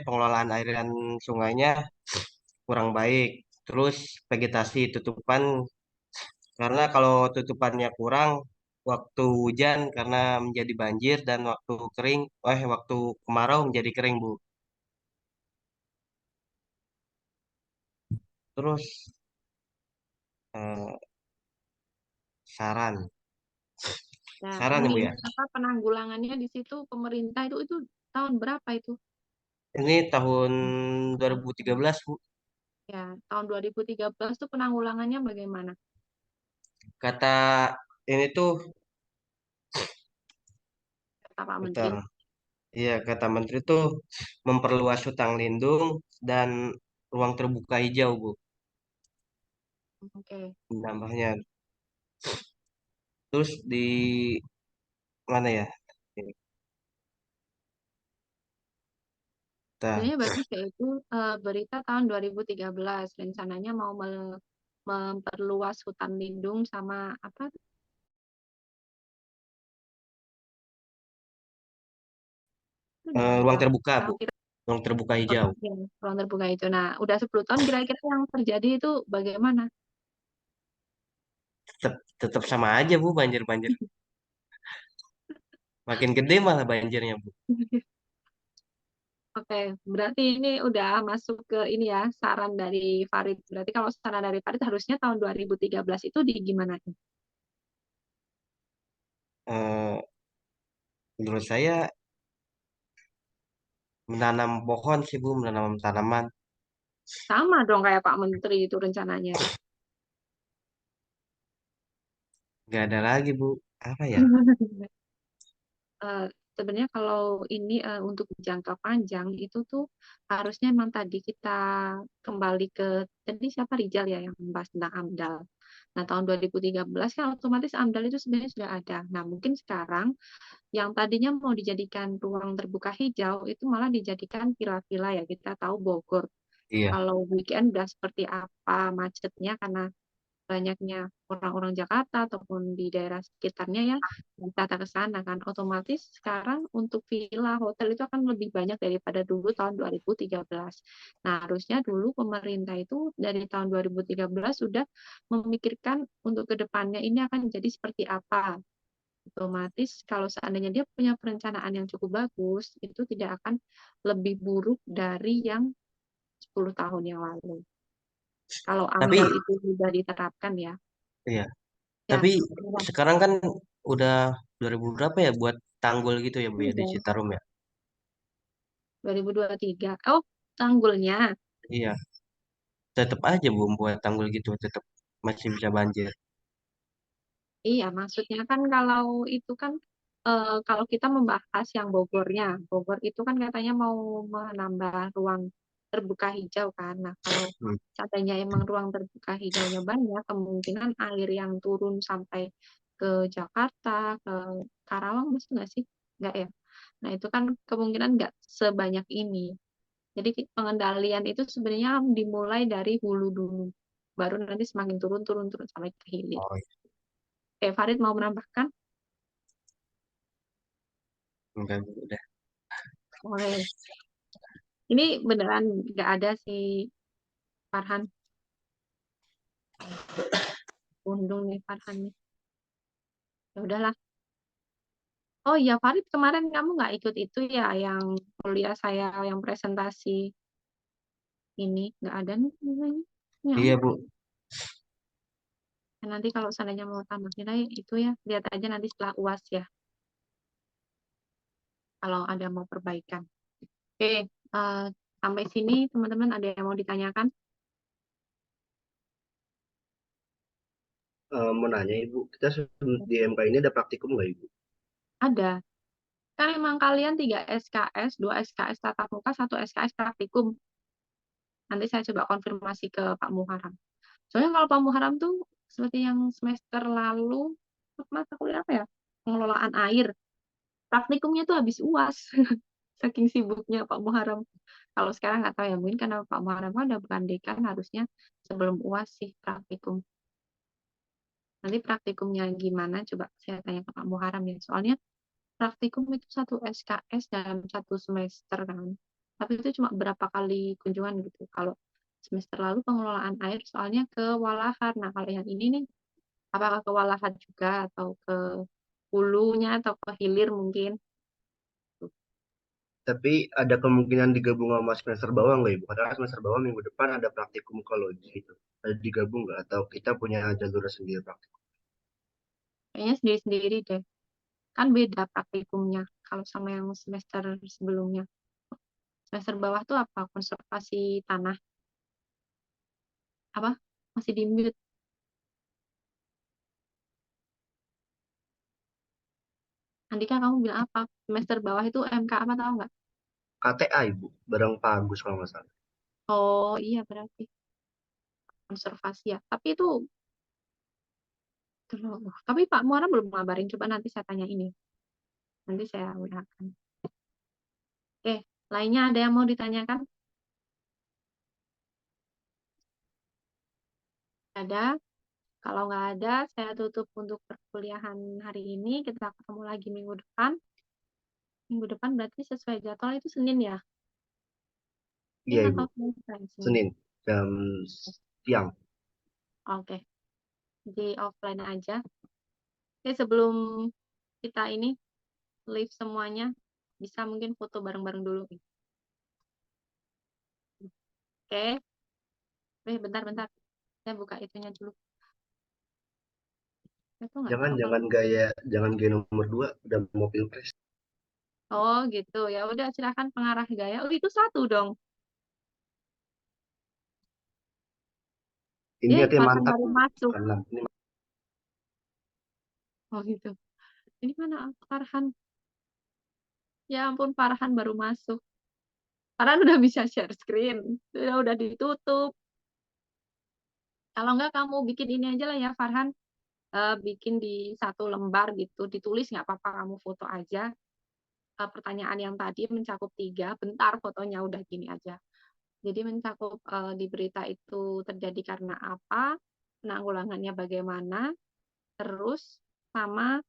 Speaker 6: Pengelolaan aliran sungainya kurang baik. Terus vegetasi tutupan, karena kalau tutupannya kurang, waktu hujan karena menjadi banjir dan waktu kemarau menjadi kering, Bu. Terus eh, saran,
Speaker 1: nah
Speaker 6: saran ya
Speaker 1: ini
Speaker 6: Bu ya.
Speaker 1: apa penanggulangannya di situ pemerintah itu tahun berapa itu?
Speaker 6: Ini tahun 2013 Bu.
Speaker 1: Ya, tahun 2013 tuh penanggulangannya bagaimana?
Speaker 6: Kata ini tuh,
Speaker 1: Kata Pak Menteri.
Speaker 6: bentar. Iya, kata Menteri tuh memperluas hutan lindung dan ruang terbuka hijau, Bu.
Speaker 1: Oke.
Speaker 6: Nambahnya. Terus di mana ya? Nah,
Speaker 1: Sebenarnya bagus ya itu berita tahun 2013 rencananya mau memperluas hutan lindung sama apa
Speaker 6: ruang
Speaker 1: berapa
Speaker 6: terbuka, Bu.
Speaker 1: tahun kira
Speaker 6: Ruang terbuka hijau.
Speaker 1: ya, ruang terbuka itu. Nah, udah 10 tahun kira-kira yang terjadi itu bagaimana?
Speaker 6: Tetap, tetap sama aja, Bu, banjir-banjir. Makin gede malah banjirnya, Bu.
Speaker 1: Oke, berarti ini udah masuk ke ini ya saran dari Farid. Berarti kalau saran dari Farid harusnya tahun 2013 itu di gimana?
Speaker 6: Eh, menurut saya menanam pohon sih, Bu, menanam tanaman.
Speaker 1: Sama dong kayak Pak Menteri itu rencananya.
Speaker 6: Nggak ada lagi, Bu. Apa ya?
Speaker 1: eh, Sebenarnya kalau ini untuk jangka panjang itu tuh harusnya memang tadi kita kembali ke tadi siapa Rijal ya yang membahas tentang AMDAL. Nah, tahun 2013 kan otomatis AMDAL itu sebenarnya sudah ada. Nah, mungkin sekarang yang tadinya mau dijadikan ruang terbuka hijau itu malah dijadikan villa-villa ya. Kita tahu Bogor
Speaker 6: Iya.
Speaker 1: kalau weekend udah seperti apa macetnya karena banyaknya orang-orang Jakarta ataupun di daerah sekitarnya yang wisata ke sana kan otomatis sekarang untuk villa hotel itu akan lebih banyak daripada dulu tahun 2013. Nah, harusnya dulu pemerintah itu dari tahun 2013 sudah memikirkan untuk kedepannya ini akan jadi seperti apa. Otomatis kalau seandainya dia punya perencanaan yang cukup bagus, itu tidak akan lebih buruk dari yang 10 tahun yang lalu. Kalau
Speaker 6: Tapi,
Speaker 1: AMDAL itu sudah diterapkan ya.
Speaker 6: iya.
Speaker 1: Ya,
Speaker 6: Tapi
Speaker 1: udah.
Speaker 6: sekarang kan udah 2000 berapa ya buat tanggul gitu ya, Bu, ya, di
Speaker 1: Udah.
Speaker 6: Citarum ya?
Speaker 1: 2023. Oh, tanggulnya.
Speaker 6: Iya. Tetap aja, Bu, buat tanggul gitu. Tetap masih bisa banjir.
Speaker 1: Iya, maksudnya kan kalau itu kan kalau kita membahas yang Bogornya, Bogor itu kan katanya mau menambah ruang terbuka hijau kan. Nah, kalau
Speaker 2: Hmm.
Speaker 1: seandainya emang ruang terbuka hijaunya banyak, kemungkinan air yang turun sampai ke Jakarta, ke Karawang, masih nggak sih? Nggak ya? Nah, itu kan kemungkinan nggak sebanyak ini. Jadi pengendalian itu sebenarnya dimulai dari hulu dulu. Baru nanti semakin turun, turun, turun sampai ke hilir.
Speaker 6: Oh,
Speaker 1: Oke, Farid mau menambahkan?
Speaker 6: enggak, udah.
Speaker 1: Boleh. Ini beneran nggak ada sih, Farhan. Undung nih Farhan nih. Ya udahlah. Oh iya, Farid kemarin kamu nggak ikut itu ya, yang kuliah saya yang presentasi ini nggak ada nih nilainya. Ya,
Speaker 6: Iya, Bu.
Speaker 1: nanti kalau seandainya mau tambah nilai itu ya lihat aja nanti setelah UAS ya. Kalau ada mau perbaikan. Oke, sampai sini teman-teman ada yang mau ditanyakan?
Speaker 2: Mau nanya Ibu, kita di MK ini ada praktikum nggak Ibu?
Speaker 1: Ada. Kan emang kalian 3 SKS, 2 SKS tatap muka, 1 SKS praktikum. Nanti saya coba konfirmasi ke Pak Muharam. Soalnya kalau Pak Muharam tuh seperti yang semester lalu, mata kuliah apa ya? Pengelolaan air. Praktikumnya tuh habis UAS. Saking sibuknya Pak Muharam. Kalau sekarang nggak tahu ya, mungkin karena Pak Muharam kan udah bukan dekan, harusnya sebelum UAS sih praktikum. Nanti praktikumnya gimana? Coba saya tanya ke Pak Muharam ya. Soalnya praktikum itu 1 SKS dalam 1 semester kan. Tapi itu cuma berapa kali kunjungan gitu. Kalau semester lalu pengelolaan air soalnya ke Walahar. Nah, kalau yang ini nih, apakah ke Walahar juga atau ke hulunya atau ke hilir mungkin?
Speaker 2: Tapi ada kemungkinan digabung sama semester bawah nggak Ibu? Karena semester bawah minggu depan ada praktikum ekologi gitu. Ada digabung nggak? Atau kita punya jalur sendiri praktikum?
Speaker 1: Kayaknya sendiri-sendiri deh. Kan beda praktikumnya kalau sama yang semester sebelumnya. Semester bawah tuh apa? Konservasi tanah. Apa? Masih di mute. Andika, kamu bilang apa? Semester bawah itu MK apa tahu nggak?
Speaker 2: KTA Ibu, bareng Pak Agus kalau nggak salah.
Speaker 1: Oh iya berarti konservasi ya. Tapi itu tapi Pak Muara belum ngabarin. Coba nanti saya tanya ini. Nanti saya WA-kan. Oke, lainnya ada yang mau ditanyakan? Ada? Kalau nggak ada, saya tutup untuk perkuliahan hari ini. Kita ketemu lagi minggu depan. Minggu depan berarti sesuai jadwal itu Senin ya?
Speaker 2: Iya
Speaker 1: Senin
Speaker 2: Ibu,
Speaker 1: atau Senin? Senin.
Speaker 2: Senin jam siang.
Speaker 1: Oke, di offline aja. Oke, sebelum kita ini live semuanya, bisa mungkin foto bareng-bareng dulu. Oke, bentar-bentar. Saya buka itunya dulu. Aku nggak
Speaker 2: Jangan
Speaker 1: tahu kalau.
Speaker 2: jangan gaya nomor 2 udah mau pilpres.
Speaker 1: Oh gitu. Ya udah silakan pengarah gaya. Oh itu satu dong.
Speaker 2: Ini artinya
Speaker 1: Farhan
Speaker 2: mantap
Speaker 1: baru
Speaker 2: Bu.
Speaker 1: masuk.
Speaker 2: Karena ini
Speaker 1: Oh gitu. Ini mana Farhan? Ya ampun Farhan baru masuk. Farhan udah bisa share screen. Udah ditutup. Kalau enggak kamu bikin ini aja lah ya Farhan. Bikin di satu lembar gitu. Ditulis nggak apa-apa kamu foto aja. Pertanyaan yang tadi mencakup 3. Bentar fotonya udah gini aja. Jadi mencakup di berita itu terjadi karena apa, penanggulangannya bagaimana, terus sama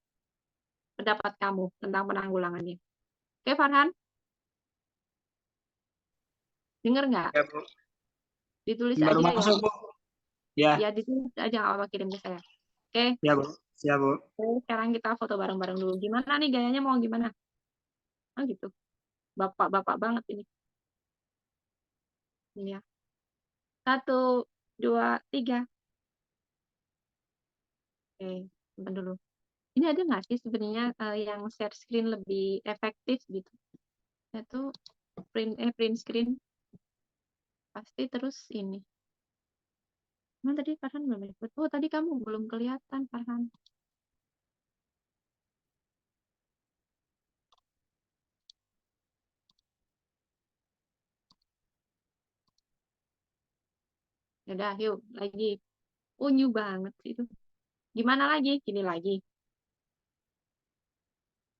Speaker 1: pendapat kamu tentang penanggulangannya. Oke, Farhan, dengar nggak?
Speaker 4: Ya, Bu.
Speaker 1: Ditulis
Speaker 4: Baru
Speaker 1: aja ya.
Speaker 4: masuk, Bu. Ya,
Speaker 1: Ya, ditulis aja nggak apa kirim ke saya. Oke,
Speaker 4: ya, Bu. Ya, Bu.
Speaker 1: sekarang kita foto bareng-bareng dulu. Gimana nih gayanya mau gimana? Oh gitu. Bapak-bapak banget ini. Ini ya. 1, 2, 3. Oke, simpan dulu. Ini ada nggak sih sebenarnya yang share screen lebih efektif gitu? Itu print screen pasti terus ini. Emang tadi Farhan belum ikut? Oh tadi kamu belum kelihatan Farhan. Yaudah, yuk lagi. Unyu banget sih itu. Gimana lagi? Gini lagi.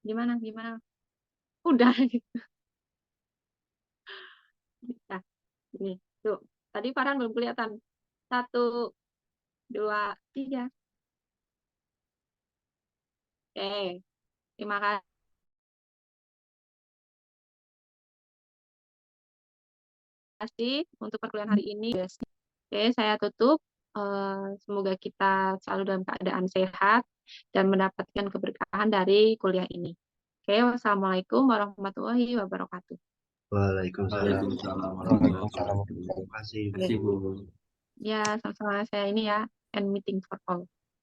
Speaker 1: Gimana? Gimana? Udah. Nah, ini. Tuh. Tadi Farhan belum kelihatan. 1, 2, 3. Oke. Terima kasih untuk perkuliahan hari ini. Oke, saya tutup. Semoga kita selalu dalam keadaan sehat dan mendapatkan keberkahan dari kuliah ini. Oke, wassalamualaikum warahmatullahi wabarakatuh.
Speaker 2: Waalaikumsalam.
Speaker 3: Waalaikumsalam warahmatullahi
Speaker 6: Waalaikumsalam.
Speaker 3: wabarakatuh.
Speaker 2: Terima kasih.
Speaker 3: Terima kasih, Bu.
Speaker 1: Ya, sama-sama saya ini ya, end meeting for all.